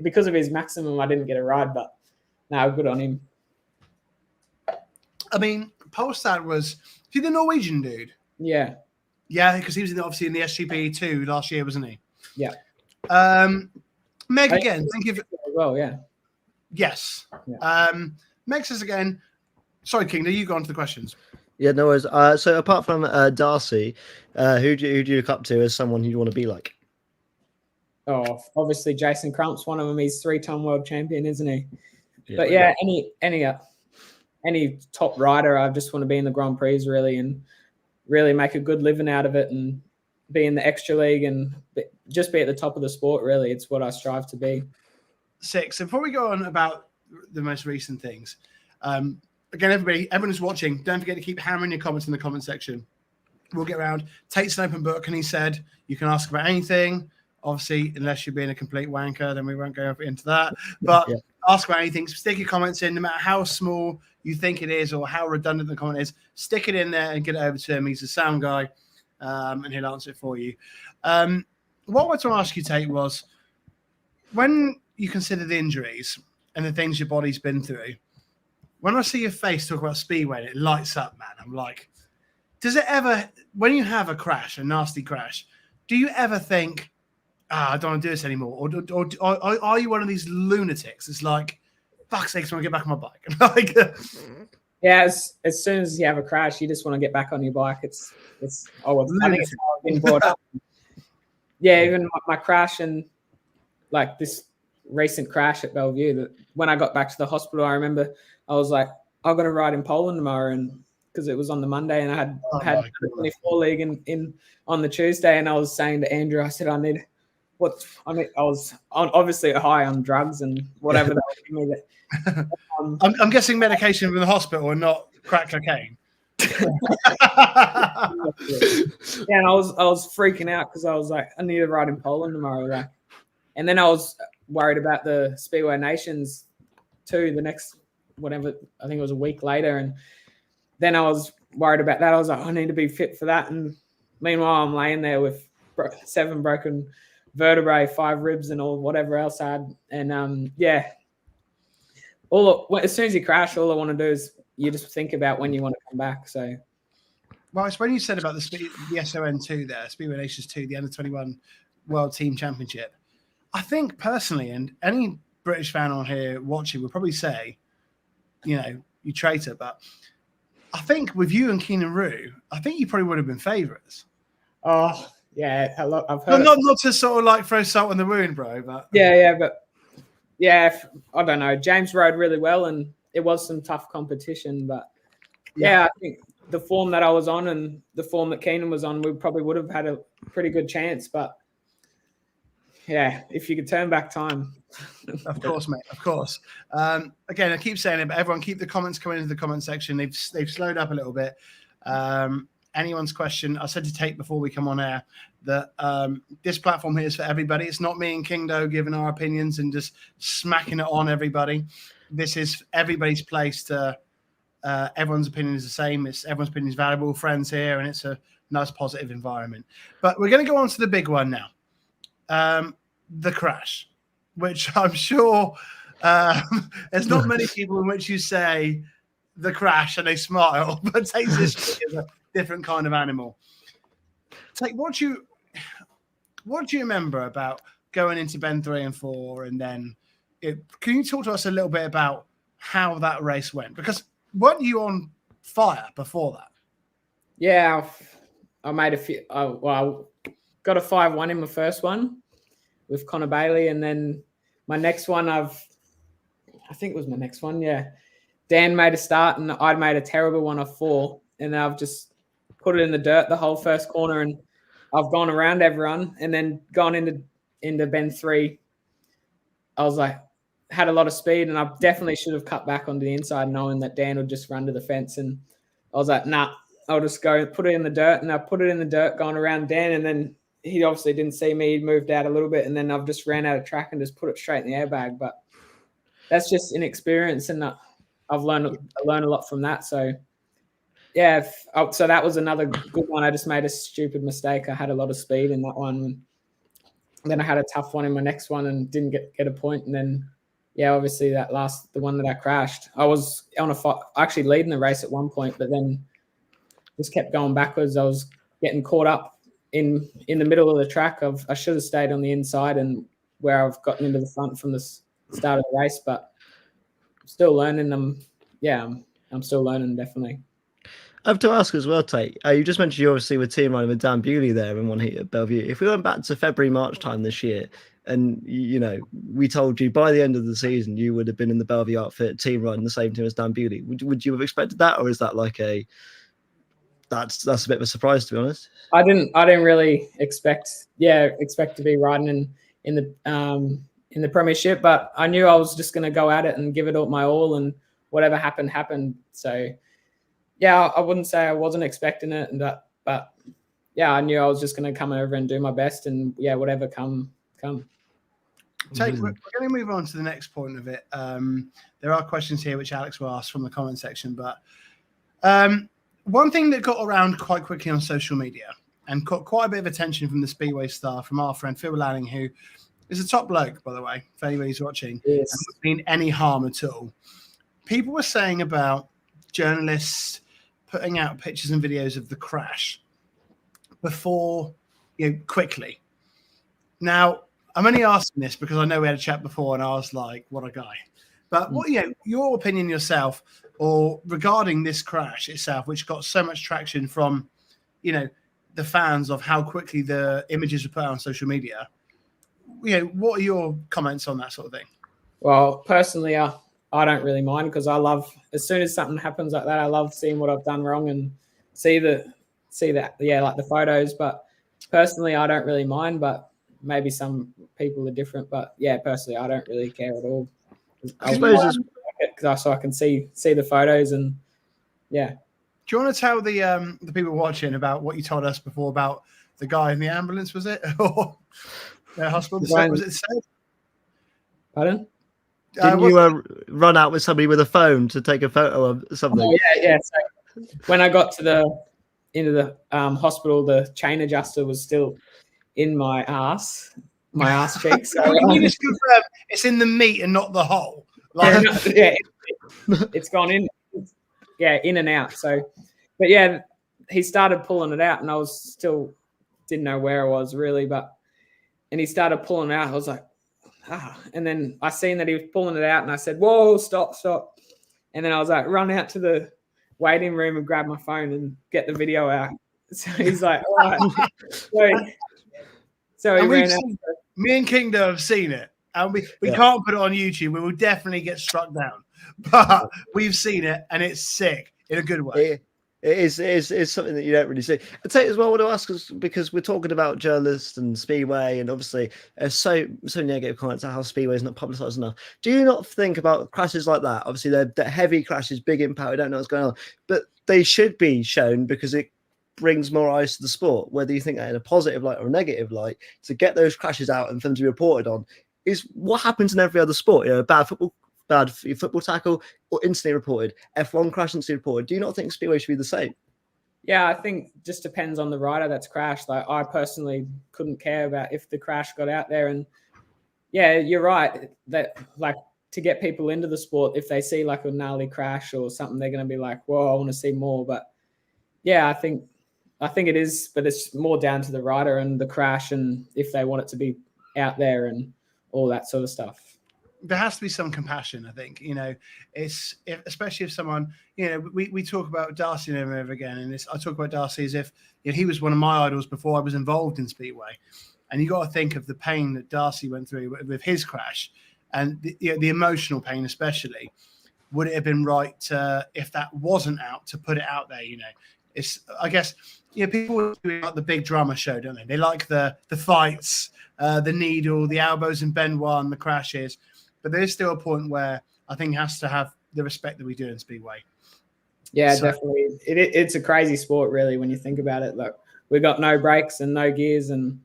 because of his maximum, I didn't get a ride, but no, good on him. I mean, Polstad was he the Norwegian dude? Yeah. Yeah, because he was obviously in the SGP 2 last year, wasn't he? Yeah. Meg again. Thank you. Well, yeah. Yes. Yeah. Meg says again. Sorry, King. You go on to the questions. Yeah, no worries. So apart from Darcy, who do you look up to as someone you want to be like? Oh, obviously Jason Crump's one of them. He's 3-time world champion, isn't he? Yeah, but yeah, any top rider, I just want to be in the Grand Prix really, and really make a good living out of it, and be in the extra league, and just be at the top of the sport. Really, it's what I strive to be. 6. So before we go on about the most recent things, again, everyone who's watching, don't forget to keep hammering your comments in the comment section. We'll get around. Tate's an open book, and he said you can ask about anything. Obviously, unless you're being a complete wanker, then we won't go into that. But ask about anything. Stick your comments in, no matter how small you think it is or how redundant the comment is. Stick it in there and get it over to him. He's a sound guy, and he'll answer it for you. What I wanted to ask you, Tate, was when you consider the injuries and the things your body's been through, when I see your face talk about Speedway, it lights up, man. I'm like, does it ever, when you have a crash, a nasty crash, do you ever think, I don't want to do this anymore? Or are you one of these lunatics? It's like, fuck's sake, I want to get back on my bike. Yeah, as soon as you have a crash, you just want to get back on your bike. I think it's how I've been brought up. Yeah, even my crash and like this recent crash at Bellevue, that when I got back to the hospital, I remember I was like, I'm going to ride in Poland tomorrow, and because it was on the Monday, and I had the 24 league in on the Tuesday, and I was saying to Andrew, I said, I was obviously high on drugs and whatever they would give me. I'm guessing medication from the hospital and not crack cocaine. Yeah, and I was freaking out because I was like, I need to ride in Poland tomorrow. Like, and then I was worried about the Speedway Nations too. The next, whatever, I think it was a week later, and then I was worried about that. I was like, I need to be fit for that. And meanwhile, I'm laying there with 7 broken vertebrae, 5 ribs, and all whatever else I had. And as soon as you crash, all I want to do is you just think about when you want to come back. So, well, it's when you said about the SON2 there, Speedway Nations 2, the Under-21 World Team Championship. I think personally, and any British fan on here watching would probably say, you traitor, but I think with you and Keenan Roo, I think you probably would have been favourites. Oh, yeah, I've heard. Not to sort of like throw salt in the wound, bro, but I don't know. James rode really well, and it was some tough competition, but I think the form that I was on and the form that Keenan was on, we probably would have had a pretty good chance, but yeah, if you could turn back time. Of course, mate. Of course. Again, I keep saying it, but everyone keep the comments coming into the comment section. They've slowed up a little bit. Anyone's question, I said to Tate before we come on air that this platform here is for everybody. It's not me and Kingdo giving our opinions and just smacking it on everybody. This is everybody's place to. Everyone's opinion is the same. Everyone's opinion is valuable. Friends here, and it's a nice, positive environment. But we're going to go on to the big one now. The crash, which I'm sure there's not many people in which you say the crash and they smile, but Tate Zischke is a different kind of animal. Tate, what do you remember about going into Bend 3 and 4, and then can you talk to us a little bit about how that race went? Because weren't you on fire before that? Yeah, I made a few. I got a 5-1 in my first one with Connor Bailey, and then my next one, I think it was my next one. Yeah, Dan made a start, and I'd made a terrible one off 4, and I've just put it in the dirt the whole first corner, and I've gone around everyone, and then gone into Bend 3. I was like, had a lot of speed, and I definitely should have cut back onto the inside, knowing that Dan would just run to the fence. And I was like, nah, I'll just go put it in the dirt. And I put it in the dirt, going around Dan, and then he obviously didn't see me. He moved out a little bit, and then I've just ran out of track and just put it straight in the airbag. But that's just inexperience, and I've learned a lot from that. So yeah, so that was another good one. I just made a stupid mistake. I had a lot of speed in that one. And then I had a tough one in my next one and didn't get a point. And then, yeah, obviously the one that I crashed, I was actually leading the race at one point, but then just kept going backwards. I was getting caught up in the middle of the track. I should have stayed on the inside and where I've gotten into the front from the start of the race, but I'm still learning. I'm still learning, definitely. I have to ask as well, Tate. You just mentioned you obviously were team riding with Dan Bewley there in one heat at Bellevue. If we went back to February, March time this year, and we told you by the end of the season you would have been in the Bellevue outfit, team riding the same team as Dan Bewley, would you have expected that, or is that like that's a bit of a surprise, to be honest? I didn't really expect to be riding in the Premiership, but I knew I was just going to go at it and give it my all, and whatever happened. So. Yeah, I wouldn't say I wasn't expecting it, but yeah, I knew I was just going to come over and do my best, and yeah, whatever come. Tate, we're going to move on to the next point of it. There are questions here which Alex will ask from the comment section, but one thing that got around quite quickly on social media and caught quite a bit of attention from the Speedway staff, from our friend Phil Lanning, who is a top bloke, by the way, if anybody's watching, yes. And doesn't mean any harm at all. People were saying about journalists putting out pictures and videos of the crash before, quickly. Now, I'm only asking this because I know we had a chat before and I was like, what a guy. But what, your opinion yourself, or regarding this crash itself, which got so much traction from, the fans of how quickly the images were put out on social media. What are your comments on that sort of thing? Well, personally, I don't really mind, because I love, as soon as something happens like that, I love seeing what I've done wrong and see that, like the photos. But personally, I don't really mind, but maybe some people are different. But yeah, personally, I don't really care at all. I suppose so I can see the photos, and yeah. Do you want to tell the people watching about what you told us before about the guy in the ambulance, was it? Or the hospital? Was it said? Pardon? Didn't you run out with somebody with a phone to take a photo of something? Oh, yeah. when I got into the hospital, the chain adjuster was still in my ass cheek. So Can you just confirm it's in the meat and not the hole? Like, it's gone in. In and out. So, but yeah, he started pulling it out, and I was still didn't know where I was really, and he started pulling it out. I was like, and then I seen that he was pulling it out, and I said, "Whoa, stop!" And then I was like, run out to the waiting room and grab my phone and get the video out. So he's like, all right. So he ran out. Me and Kingdo have seen it, and we can't put it on YouTube. We will definitely get struck down, but we've seen it, and it's sick in a good way. It is something that you don't really see. I'd say as well, I want to ask us, because we're talking about journalists and Speedway, and obviously there's so negative comments on how Speedway is not publicised enough. Do you not think about crashes like that? Obviously, they're heavy crashes, big impact. We don't know what's going on, but they should be shown because it brings more eyes to the sport. Whether you think that in a positive light or a negative light, to get those crashes out and for them to be reported on is what happens in every other sport. You know, bad football tackle or instantly reported. F1 crash instantly reported. Do you not think Speedway should be the same? Yeah, I think just depends on the rider that's crashed. Like, I personally couldn't care about if the crash got out there. And yeah, you're right that, like, to get people into the sport, if they see like a gnarly crash or something, they're going to be like, "Whoa, I want to see more." But yeah, I think it is, but it's more down to the rider and the crash, and if they want it to be out there and all that sort of stuff. There has to be some compassion, I think. You know, especially if someone, you know, we talk about Darcy over and over again, and I talk about Darcy as if, you know, he was one of my idols before I was involved in Speedway, and you got to think of the pain that Darcy went through with his crash, and the emotional pain especially. Would it have been right to, if that wasn't out, to put it out there? You know, I guess, you know, people do like the big drama show, don't they? They like the fights, the needle, the elbows and Benoit, and the crashes. But there's still a point where I think it has to have the respect that we do in Speedway. Yeah, definitely. It's a crazy sport, really, when you think about it. Look, we've got no brakes and no gears, and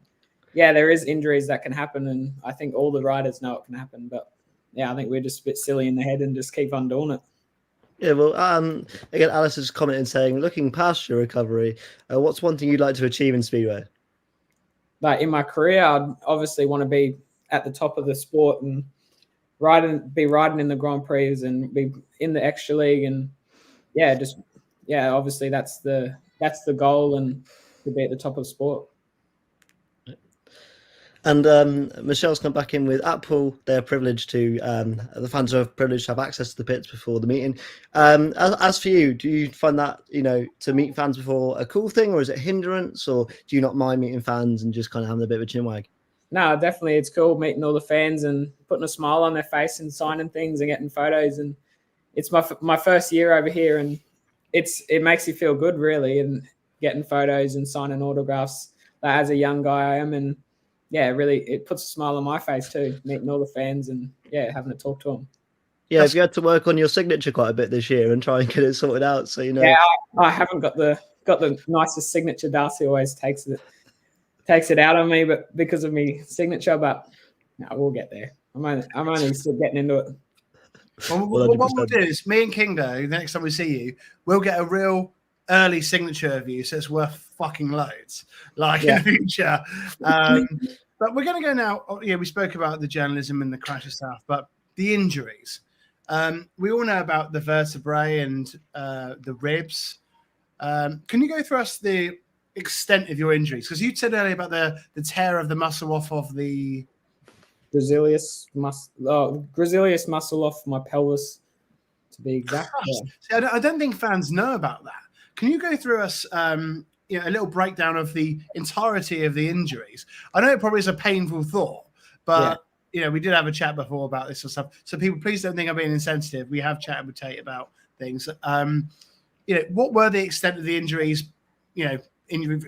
yeah, there is injuries that can happen, and I think all the riders know it can happen. But yeah, I think we're just a bit silly in the head and just keep on doing it. Yeah, well, again, Alice is commenting saying, looking past your recovery, what's one thing you'd like to achieve in Speedway? Like, in my career, I'd obviously want to be at the top of the sport and be riding in the Grand Prix and be in the extra league, and obviously that's the goal, and to be at the top of sport. And Michelle's come back in with, at Poole, they're privileged to, the fans are privileged to have access to the pits before the meeting. As for you, do you find that, you know, to meet fans before a cool thing, or is it a hindrance, or do you not mind meeting fans and just kind of having a bit of a chinwag? No, definitely. It's cool meeting all the fans and putting a smile on their face and signing things and getting photos. And it's my first year over here, and it makes you feel good, really, and getting photos and signing autographs. As a young guy I am, and yeah, really, it puts a smile on my face too, meeting all the fans and having to talk to them. Yeah, have you had to work on your signature quite a bit this year and try and get it sorted out? So, you know. Yeah, I haven't got the nicest signature. Darcy always takes it out on me, but because of me signature. But no, we'll get there. I'm only still getting into it. Well, what we'll do is, me and Kingdo, the next time we see you, we'll get a real early signature of you, so it's worth fucking loads, in the future. But we're going to go now. Yeah, we spoke about the journalism and the crash stuff, but the injuries. We all know about the vertebrae and the ribs. Can you go through us the extent of your injuries? Because you said earlier about the tear of the muscle off of the gracilis muscle off my pelvis, to be exact. Yeah. See, I don't think fans know about that. Can you go through us a little breakdown of the entirety of the injuries? I know it probably is a painful thought, but we did have a chat before about this sort of stuff. So people, please don't think I'm being insensitive. We have chatted with Tate about things. What were the extent of the injuries, in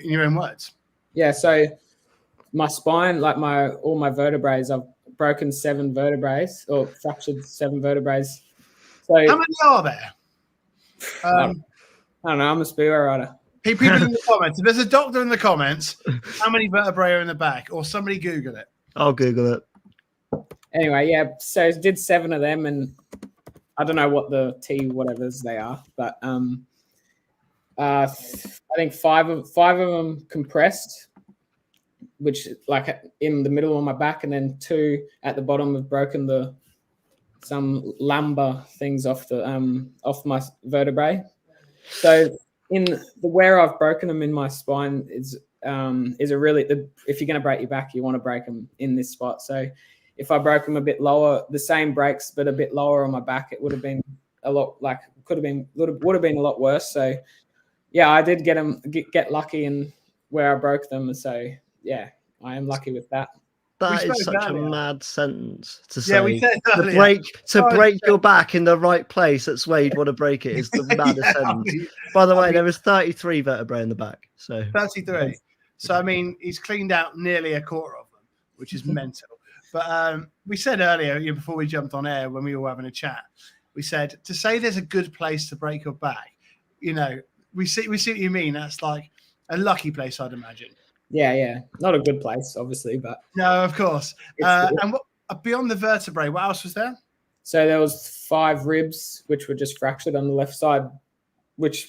your own words? Yeah, so my spine, all my vertebrae, I've broken 7 vertebrae or fractured 7 vertebrae. So how many are there? I don't know. I'm a Speedway rider. People in the comments. If there's a doctor in the comments, how many vertebrae are in the back? Or somebody Google it. I'll Google it. Anyway, yeah. So I did 7 of them, and I don't know what the T whatevers they are, but I think five of them compressed, which like in the middle of my back, and then 2 at the bottom have broken some lumbar things off my vertebrae. So where I've broken them in my spine is a really if you're going to break your back, you want to break them in this spot. So if I broke them a bit lower, the same breaks but a bit lower on my back, it would have been a lot would have been a lot worse. So yeah, I did get lucky in where I broke them. So yeah, I am lucky with that. That is such a mad sentence to say. Yeah, we said to break your back in the right place. That's where you'd want to break it. Is the maddest sentence. By the way, there is 33 vertebrae in the back. So 33. So I mean, he's cleaned out nearly a quarter of them, which is mental. But we said earlier, before we jumped on air, when we were having a chat, we said to say there's a good place to break your back. We see what you mean. That's like a lucky place, I'd imagine. Yeah. Not a good place, obviously, but no, of course. And beyond the vertebrae, what else was there? So there was 5 ribs, which were just fractured on the left side, which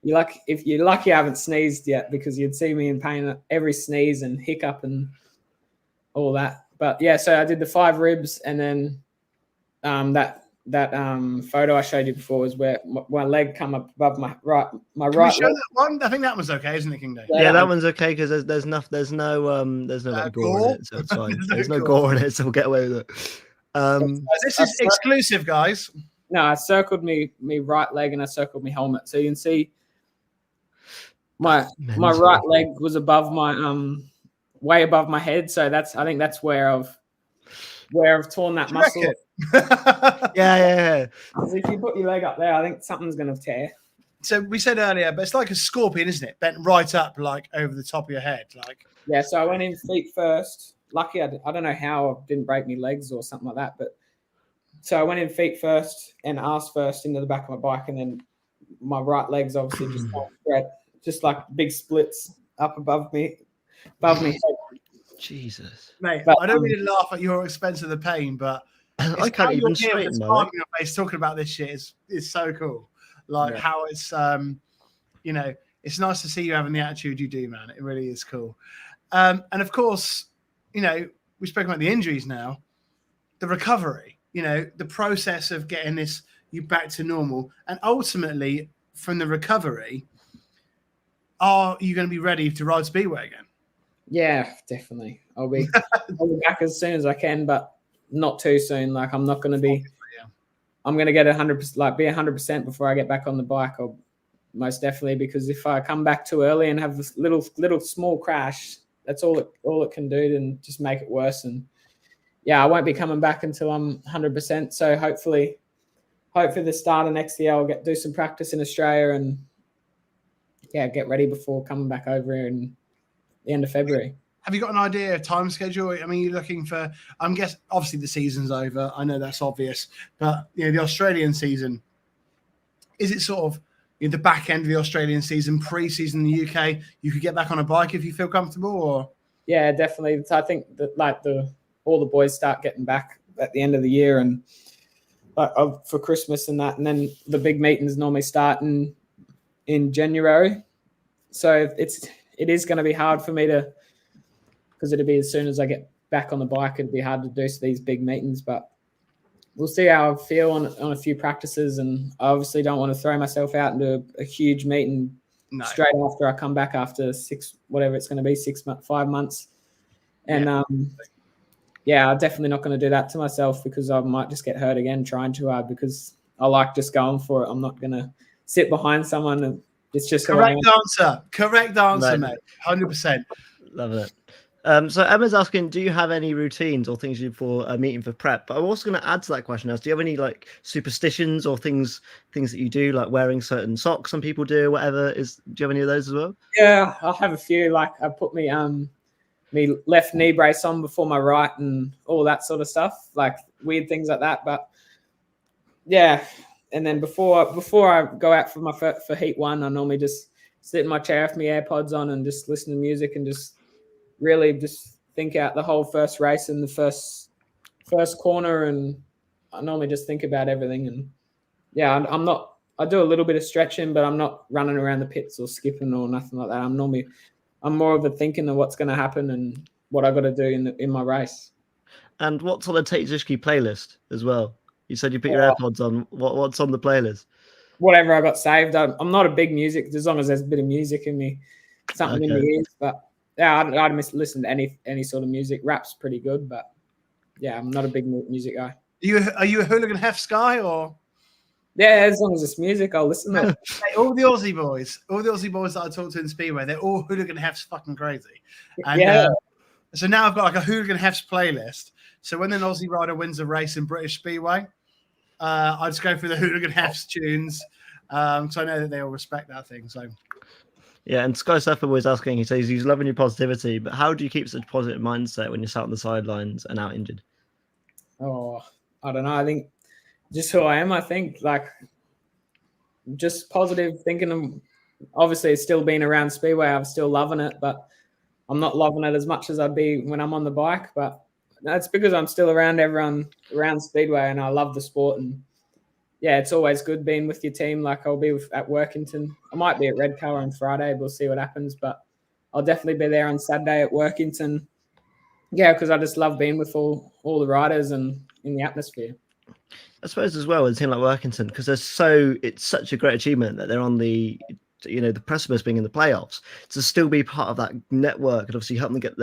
if you're lucky I haven't sneezed yet, because you'd see me in pain at every sneeze and hiccup and all that. But yeah, so I did the 5 ribs, and then that photo I showed you before was where my leg come up above my right. Can we show that one? I think that one's okay, isn't it, King Day? Yeah, that one's okay because there's no gore in it, so it's fine. There's no gore in it, so we'll get away with it. This is exclusive, guys. No, I circled me right leg and I circled my helmet, so you can see my right leg was above my way above my head. So I think that's where I've torn that muscle. Yeah. If you put your leg up there, I think something's going to tear. So we said earlier, but it's like a scorpion, isn't it? Bent right up, like over the top of your head, like. Yeah. So I went in feet first. Lucky, I don't know how I didn't break my legs or something like that, but so I went in feet first and ass first into the back of my bike, and then my right leg's obviously just spread, just like big splits up above me head. Jesus, mate, but, I don't mean to laugh at your expense of the pain, but I can't even straighten my leg. Your face talking about this shit is so cool. Like how it's it's nice to see you having the attitude you do, man. It really is cool. And of course, we spoke about the injuries now, the recovery, the process of getting you back to normal, and ultimately from the recovery, are you going to be ready to ride Speedway again? Yeah, definitely. I'll be back as soon as I can, but not too soon. Like I'm not going to be. I'm going to get 100%, like be 100% before I get back on the bike. Or most definitely, because if I come back too early and have this little small crash, that's all it can do, and just make it worse. And yeah, I won't be coming back until I'm 100%. So hopefully the start of next year I'll do some practice in Australia and get ready before coming back over here in the end of February. Have you got an idea of time schedule? I mean, you're looking for, I'm guessing, obviously the season's over. I know that's obvious, but the Australian season, is it sort of the back end of the Australian season, pre-season in the UK, you could get back on a bike if you feel comfortable? Or yeah, definitely. So I think that all the boys start getting back at the end of the year and for Christmas and that, and then the big meetings normally start in January. So it is going to be hard for me to, because it'll be as soon as I get back on the bike, it'll be hard to do these big meetings, but we'll see how I feel on a few practices. And I obviously don't want to throw myself out into a huge meeting straight after I come back after 5 months. And I'm definitely not going to do that to myself, because I might just get hurt again trying too hard, because I like just going for it. I'm not going to sit behind someone and it's just correct answer, mate. 100%. Love it. So Emma's asking, do you have any routines or things you do for a meeting for prep? But I'm also going to add to that question do you have any like superstitions or things that you do, like wearing certain socks some people do, whatever? Do you have any of those as well? Yeah, I have a few. Like I put me left knee brace on before my right and all that sort of stuff, like weird things like that. But yeah, and then before I go out for heat 1, I normally just sit in my chair with my AirPods on and just listen to music and just really just think out the whole first race and the first corner, and I normally just think about everything. And yeah, I'm not I do a little bit of stretching, but I'm not running around the pits or skipping or nothing like that. I'm more of a thinking of what's going to happen and what I got to do in my race. And what's on the Tate Zischke playlist as well? You said you put your AirPods on. What's on the playlist? Whatever I got saved. I'm not a big music, as long as there's a bit of music in me, something in the ears. But yeah, I'd listen to any sort of music. Rap's pretty good, but yeah, I'm not a big music guy. Are you a Hooligan Hefts guy or? Yeah, as long as it's music, I'll listen to it. Hey, all the Aussie boys that I talked to in Speedway, they're all Hooligan Hefts fucking crazy. And so now I've got like a Hooligan Hefts playlist. So when an Aussie rider wins a race in British Speedway, I just go through the Hooligan Hefts tunes. So I know that they all respect that thing. So yeah, and Sky Surfer was asking, he says he's loving your positivity, but how do you keep such a positive mindset when you're sat on the sidelines and out injured? Oh, I don't know. I think just who I am. I think like just positive thinking. Obviously, it's still being around Speedway. I'm still loving it, but I'm not loving it as much as I'd be when I'm on the bike. But that's because I'm still around everyone around Speedway, and I love the sport. And yeah, it's always good being with your team. Like I'll be at Workington. I might be at Redcar on Friday. We'll see what happens, but I'll definitely be there on Saturday at Workington. Yeah, because I just love being with all the riders and in the atmosphere. I suppose as well with a team like Workington, because it's such a great achievement that they're on the precipice being in the playoffs, to still be part of that network and obviously help them get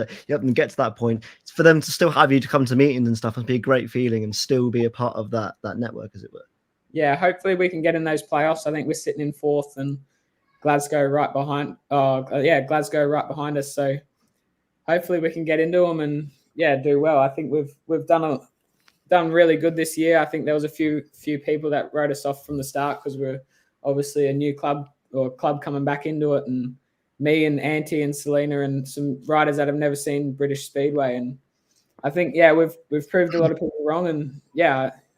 to that point. It's for them to still have you to come to meetings and stuff and be a great feeling and still be a part of that network, as it were. Yeah, hopefully we can get in those playoffs. I think we're sitting in 4th and Glasgow right behind. Glasgow right behind us. So hopefully we can get into them and do well. I think we've done really good this year. I think there was a few people that wrote us off from the start because we're obviously a new club coming back into it, and me and Auntie and Selena and some riders that have never seen British Speedway. And I think we've proved a lot of people wrong, and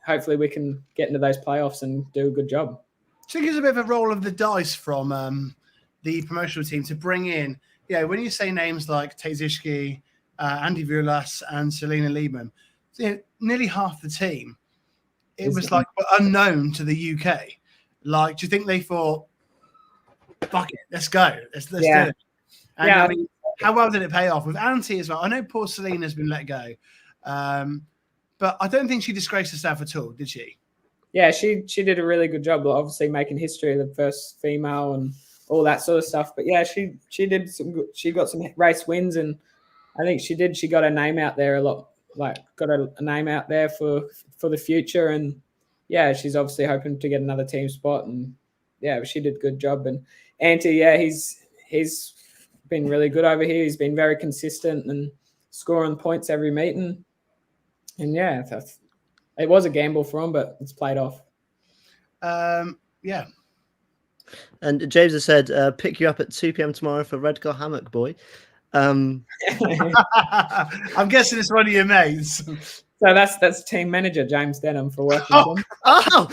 hopefully we can get into those playoffs and do a good job. I think it's a bit of a roll of the dice from the promotional team to bring in. Yeah, when you say names like Tate Zischke, Andy Vulas, and Selena Liebman, nearly half the team, it was like unknown to the UK. Like, do you think they thought, fuck it, let's go, let's do it? And I mean, how well did it pay off with Auntie as well? I know poor Selena's been let go, but I don't think she disgraced herself at all, did she? Yeah, she did a really good job, obviously making history, the first female and all that sort of stuff. But yeah, she did she got some race wins, and I think she got her name out there a lot. Like got a name out there for the future, and she's obviously hoping to get another team spot, and she did a good job. And Auntie, he's been really good over here. He's been very consistent and scoring points every meeting, and it was a gamble for him, but it's played off. And James has said, pick you up at 2 p.m. tomorrow for Redcar Hammock, boy. I'm guessing it's one of your mates. So that's team manager James Denham for Workington. Oh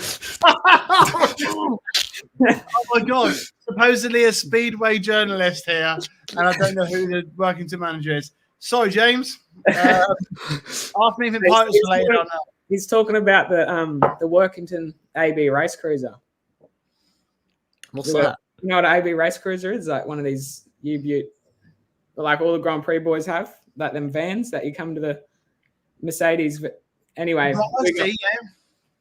my God! Supposedly a Speedway journalist here, and I don't know who the Workington manager is. Sorry, James. Ask me if it pilots related or not. He's talking about the Workington AB race cruiser. What's that? You know what an AB race cruiser is? Like one of these U-Butte, like all the Grand Prix boys have, like them vans that you come to the Mercedes. Anyway,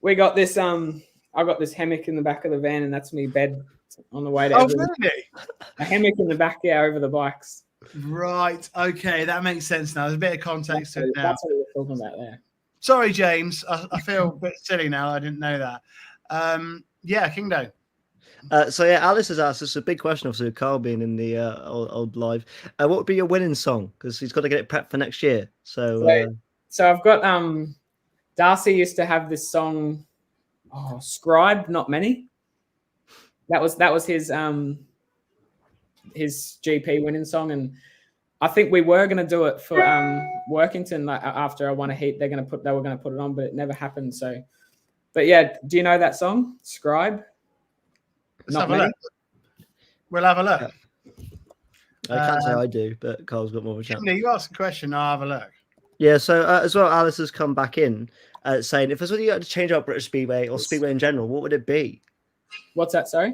we got this. I got this hammock in the back of the van, and that's me bed on the way to. Really? A hammock in the back, over the bikes. Right. Okay, that makes sense now. There's a bit of context to it now. That's what we're talking about there. Sorry, James. I feel a bit silly now. I didn't know that. Kingdo. Alice has asked us a big question, obviously, with Carl being in the old live. What would be your winning song? Because he's got to get it prepped for next year. So I've got Darcy used to have this song, Scribe, Not Many. That was his GP winning song, and I think we were going to do it for Workington. Like after I won a heat, they were going to put it on, but it never happened. So, but do you know that song, Scribe? Let's have a look. We'll have a look. I can't say I do, but Carl's got more of a chance. You ask a question, I'll have a look. Yeah, so as well, Alice has come back in saying, if there's something you had to change out British Speedway or Speedway in general, what would it be? What's that? Sorry.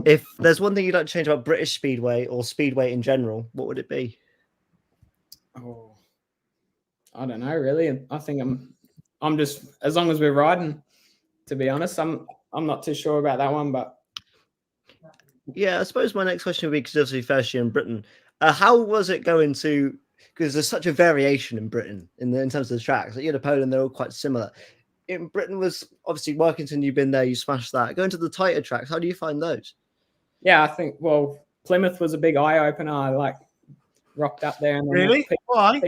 If there's one thing you'd like to change about British Speedway or Speedway in general, what would it be? Oh, I don't know. Really, I think I'm just, as long as we're riding. To be honest, I'm not too sure about that one, but yeah, I suppose my next question would be, because obviously first year in Britain, how was it going to? Because there's such a variation in Britain in terms of the tracks. Like, you know, Poland, they're all quite similar. In Britain was obviously Workington. You've been there, you smashed that. Going to the tighter tracks, how do you find those? yeah, I think Plymouth was a big eye opener. I rocked up there and then Really? Why?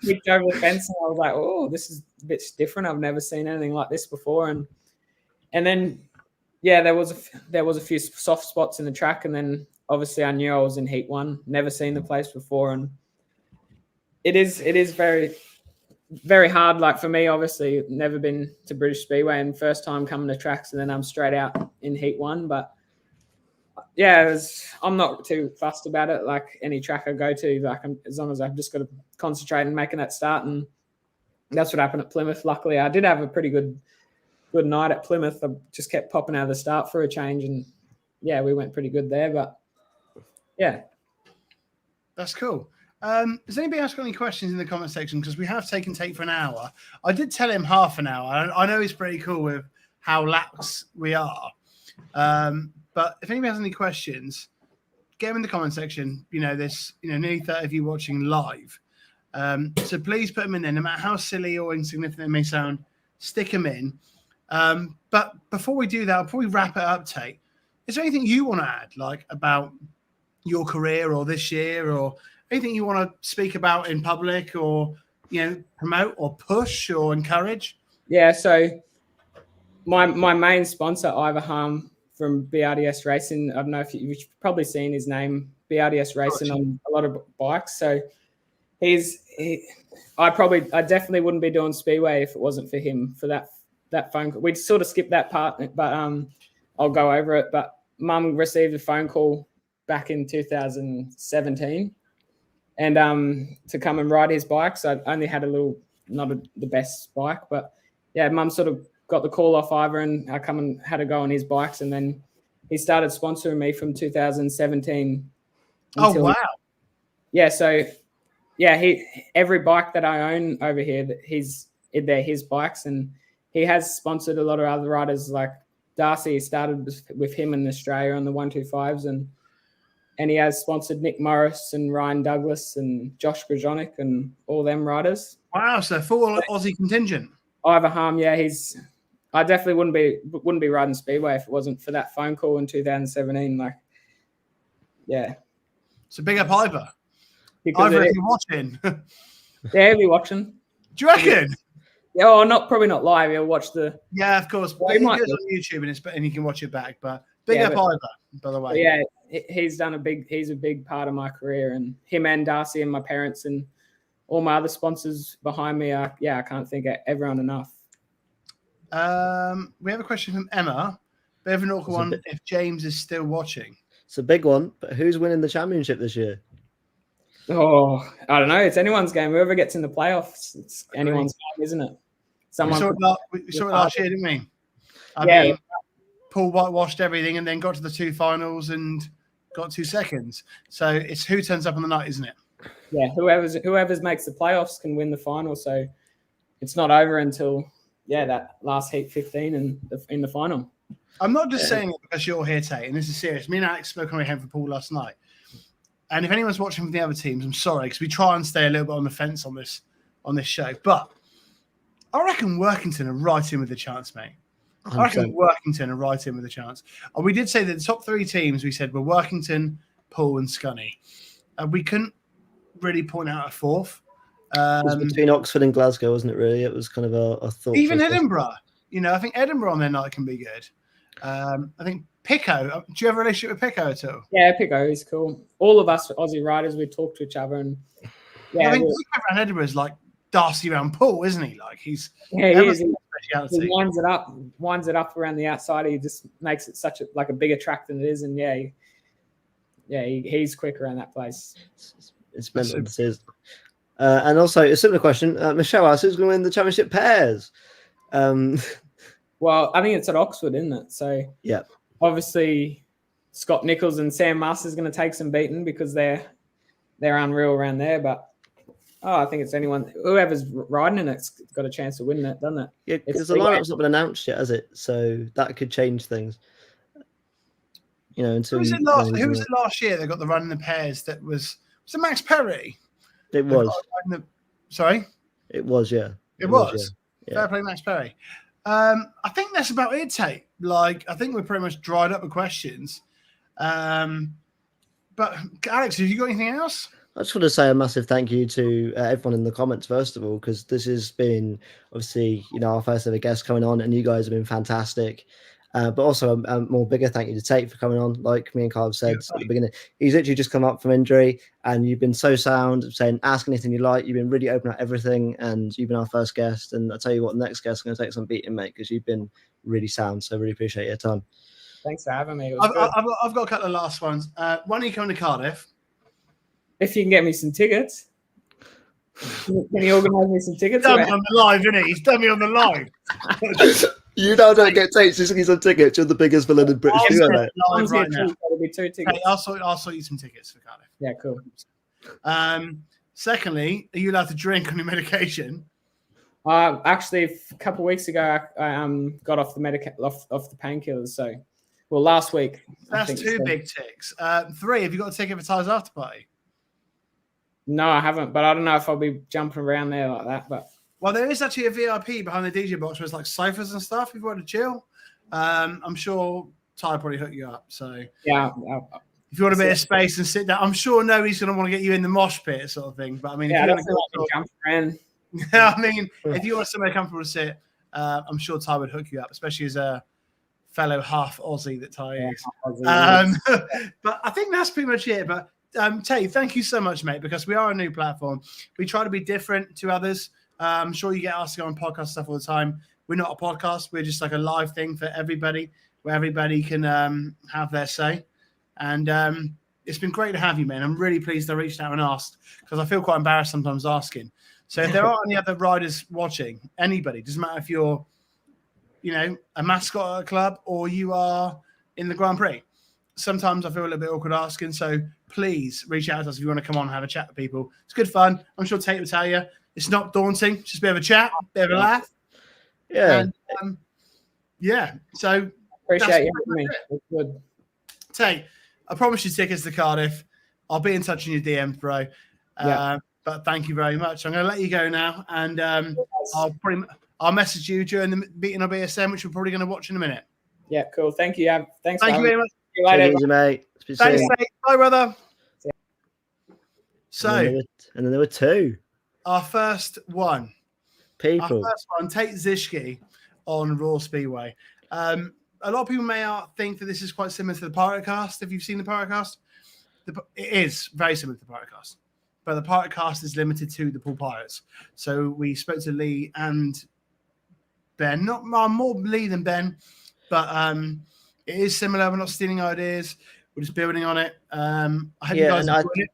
picked over the fence, and I was like, oh, this is a bit different. I've never seen anything like this before. And then yeah, there was a few soft spots in the track, and then obviously I knew I was in Heat 1, never seen the place before, and it is very, very hard. Like for me, obviously, never been to British Speedway, and first time coming to tracks, and then I'm straight out in Heat 1. But yeah, I'm not too fussed about it. Like any track I go to, as long as I've just got to concentrate on making that start, and that's what happened at Plymouth. Luckily, I did have a pretty good night at Plymouth. I just kept popping out of the start for a change, and yeah, we went pretty good there. But yeah, that's cool. Has anybody else got any questions in the comment section? Because we have taken Tate for an hour. I did tell him half an hour. I know he's pretty cool with how lax we are. But if anybody has any questions, get them in the comment section. Nearly 30 of you watching live. So please put them in there, no matter how silly or insignificant they may sound, stick them in. But before we do that, before we wrap it up, Tate, is there anything you want to add, like about your career or this year, or anything you want to speak about in public, or promote or push or encourage? Yeah, so my main sponsor, Ivor Harm from BRDS Racing, I don't know if you've probably seen his name, BRDS Racing, on a lot of bikes. So I definitely wouldn't be doing Speedway if it wasn't for him, for that phone call. We'd sort of skip that part, but I'll go over it. But Mum received a phone call back in 2017, and to come and ride his bike. So I only had the best bike, but yeah, Mum sort of got the call off Ivor, and I come and had a go on his bikes, and then he started sponsoring me from 2017. Oh wow! Yeah, so yeah, every bike that I own over here, they're his bikes, and he has sponsored a lot of other riders. Like Darcy started with him in Australia on the 125s, and he has sponsored Nick Morris and Ryan Douglas and Josh Grajonic and all them riders. Wow, so full Aussie contingent. Ivor Harm, yeah, I definitely wouldn't be riding Speedway if it wasn't for that phone call in 2017. Like, yeah. So big up Ivor. Ivor, if you're watching. Yeah, he'll be watching. Do you reckon? Yeah, well, probably not live. He'll watch the. Yeah, of course. Well, he goes on YouTube and you can watch it back. But big up Ivor, by the way. Yeah, he's a big part of my career, and him and Darcy and my parents and all my other sponsors behind me I can't thank everyone enough. We have a question from Emma. Bit of an awkward one. If James is still watching, it's a big one. But who's winning the championship this year? Oh, I don't know. It's anyone's game. Whoever gets in the playoffs, it's anyone's game, isn't it? We saw it last year, didn't we? I mean, Poole whitewashed everything and then got to the two finals and got 2 seconds. So it's who turns up on the night, isn't it? Yeah, whoever's makes the playoffs can win the final. So it's not over until that last heat 15 in the final. I'm not just saying it because you're here, Tate, and this is serious. Me and Alex spoke on my head for Poole last night. And if anyone's watching from the other teams, I'm sorry, because we try and stay a little bit on the fence on this show. But I reckon Workington are right in with a chance, mate. 100%. I reckon Workington are right in with a chance. And we did say that the top 3 teams we said were Workington, Poole, and Scunny. We couldn't really point out a fourth. It was between Oxford and Glasgow, wasn't it, really? It was kind of a thought. Even Edinburgh. I think Edinburgh on their night can be good. I think Pico. Do you have a relationship with Pico at all? Yeah, Pico is cool. All of us Aussie riders, we talk to each other, and I think Pico around Edinburgh is like Darcy around Poole, isn't he? Like he is. He winds it up around the outside. He just makes it such a bigger track than it is, and he's quick around that place. It's mental. This is. And also a similar question, Michelle asks, who's going to win the championship pairs? Well, I think it's at Oxford, isn't it? So Yeah. obviously Scott Nichols and Sam Masters going to take some beating because they're unreal around there. But I think it's whoever's riding in it's got a chance to win it, doesn't it? Yeah, because the lineup's not been announced yet, has it? So that could change things. Until who was it last year that got the run in the pairs? That was it Max Perry? It was. Sorry? It was, yeah. It was. Yeah. Fair play, Max Perry. I think that's about it, Tate. Like, I think we're pretty much dried up with questions. But Alex, have you got anything else? I just want to say a massive thank you to everyone in the comments, first of all, because this has been obviously, our first ever guest coming on, and you guys have been fantastic. But also a more bigger thank you to Tate for coming on. Like me and Carl said at the beginning, he's literally just come up from injury, and you've been so sound, saying ask anything you like. You've been really open about everything, and you've been our first guest. And I tell you what, the next guest is going to take some beating, mate, because you've been really sound. So really appreciate your time. Thanks for having me. I've got a couple of last ones. When are you coming to Cardiff? If you can get me some tickets. Can you organise me some tickets? He's done me on the live, isn't he? He's done me on the live. You now don't get Tate Zischke some tickets. You're the biggest villain in British duo, mate. Right now. There'll be 2 tickets. Hey, I'll sort you some tickets for Cardiff. Yeah, cool. Secondly, are you allowed to drink on your medication? Actually, a couple of weeks ago, I got off the off the painkillers. So, last week. That's two big ticks. 3, have you got a ticket for Ty's after party? No, I haven't, but I don't know if I'll be jumping around there like that. But there is actually a VIP behind the DJ box where it's like sofas and stuff. If you want to chill, I'm sure Ty will probably hook you up. So yeah, if you want a bit of space and sit down, I'm sure nobody's going to want to get you in the mosh pit sort of thing. But I mean, if you want to jump around. I mean, if you want somewhere comfortable to sit, I'm sure Ty would hook you up, especially as a fellow half Aussie that Ty is. But I think that's pretty much it. But Tate, thank you so much, mate, because we are a new platform. We try to be different to others. I'm sure you get asked to go on podcast stuff all the time. We're not a podcast. We're just like a live thing for everybody where everybody can have their say. And it's been great to have you, man. I'm really pleased I reached out and asked because I feel quite embarrassed sometimes asking. So if there are any other riders watching, anybody, doesn't matter if you're, a mascot at a club or you are in the Grand Prix. Sometimes I feel a little bit awkward asking. So please reach out to us if you want to come on and have a chat with people. It's good fun. I'm sure Tate will tell you. It's not daunting. Just a bit of a chat, a bit of a laugh. Yeah. And, so appreciate you having me. It's good. Tate, I promise you tickets to Cardiff. I'll be in touch in your DMs, bro. But thank you very much. I'm going to let you go now, and I'll message you during the meeting of BSM, which we're probably going to watch in a minute. Yeah, cool. Thank you. Thanks. Thank you very much. See you later, easy, mate. Thanks, mate. Bye, brother. So, and then there were 2. Our first one. People. Our first one, Tate Zischke on Raw Speedway. A lot of people may think that this is quite similar to the Preracast. If you've seen the Preracast, it is very similar to the Preracast. But the Preracast is limited to the Poole Pirates. So we spoke to Lee and Ben. Not more Lee than Ben, but it is similar. We're not stealing ideas. We're just building on it. I hope you guys enjoyed it.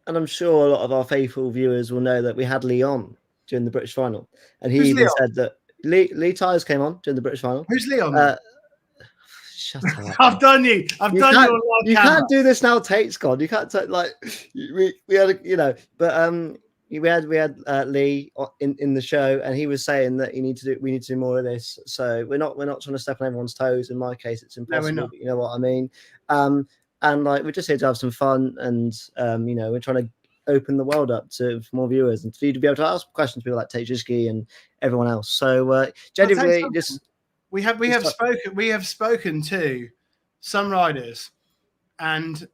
And I'm sure a lot of our faithful viewers will know that we had Lee on during the British final. And he even said that Lee Tyres came on during the British final. Who's Lee on? Shut up. I've done you. I've done you on live camera. Can't do this now. Tate's gone. You can't we had we had Lee in the show, and he was saying that we need to do more of this. So we're not trying to step on everyone's toes. In my case, it's impossible. No, we're not. You know what I mean? And we're just here to have some fun, and we're trying to open the world up to more viewers and for you to be able to ask questions to people like Tate Zischke and everyone else. So genuinely, we have spoken to some riders, and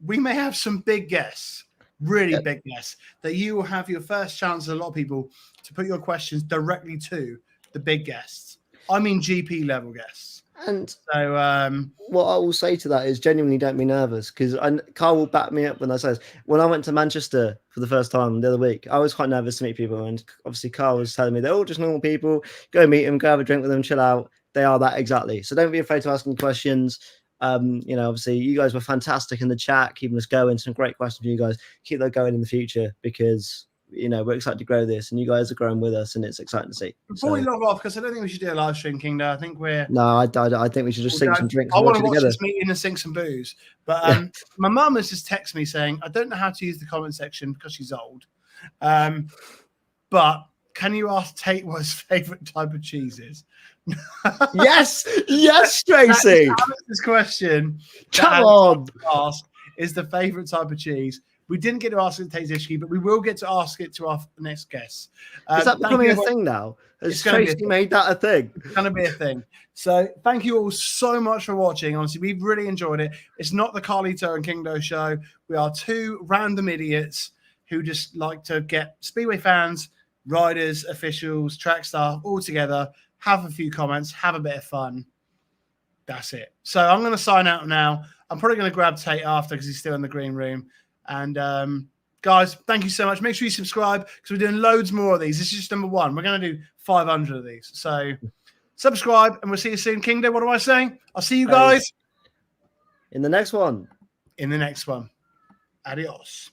we may have some big guests, really big guests, that you will have your first chance, a lot of people, to put your questions directly to the big guests. I mean GP level guests. And so what I will say to that is genuinely don't be nervous, because Carl will back me up when I say this. When I went to Manchester for the first time the other week, I was quite nervous to meet people, and obviously Carl was telling me they're all just normal people. Go meet them, go have a drink with them, chill out. They are that exactly. So don't be afraid to ask any questions. Obviously you guys were fantastic in the chat, keeping us going. Some great questions for you guys. Keep that going in the future, because we're excited to grow this, and you guys are growing with us, and it's exciting to see. Before we log off, because I don't think we should do a live stream, Kingdom. I think we're I think we should just sink some drinks. I and want to watch it watch together. this meeting and sink some booze. But my mum has just texted me saying, I don't know how to use the comment section because she's old. But can you ask Tate what his favourite type of cheese is? Yes, Tracy. This question, Come on. Ask is the favourite type of cheese. We didn't get to ask it to Tate Zischke, but we will get to ask it to our next guest. Is that becoming a thing now? Has Tracy made that a thing? It's going to be a thing. So thank you all so much for watching. Honestly, we've really enjoyed it. It's not the Carlito and Kingdo show. We are two random idiots who just like to get Speedway fans, riders, officials, track staff all together, have a few comments, have a bit of fun. That's it. So I'm going to sign out now. I'm probably going to grab Tate after because he's still in the green room. And guys, thank you so much. Make sure you subscribe because we're doing loads more of these. This is just number 1. We're going to do 500 of these. So subscribe and we'll see you soon. Kingdom, what do I say? I'll see you guys in the next one. Adios.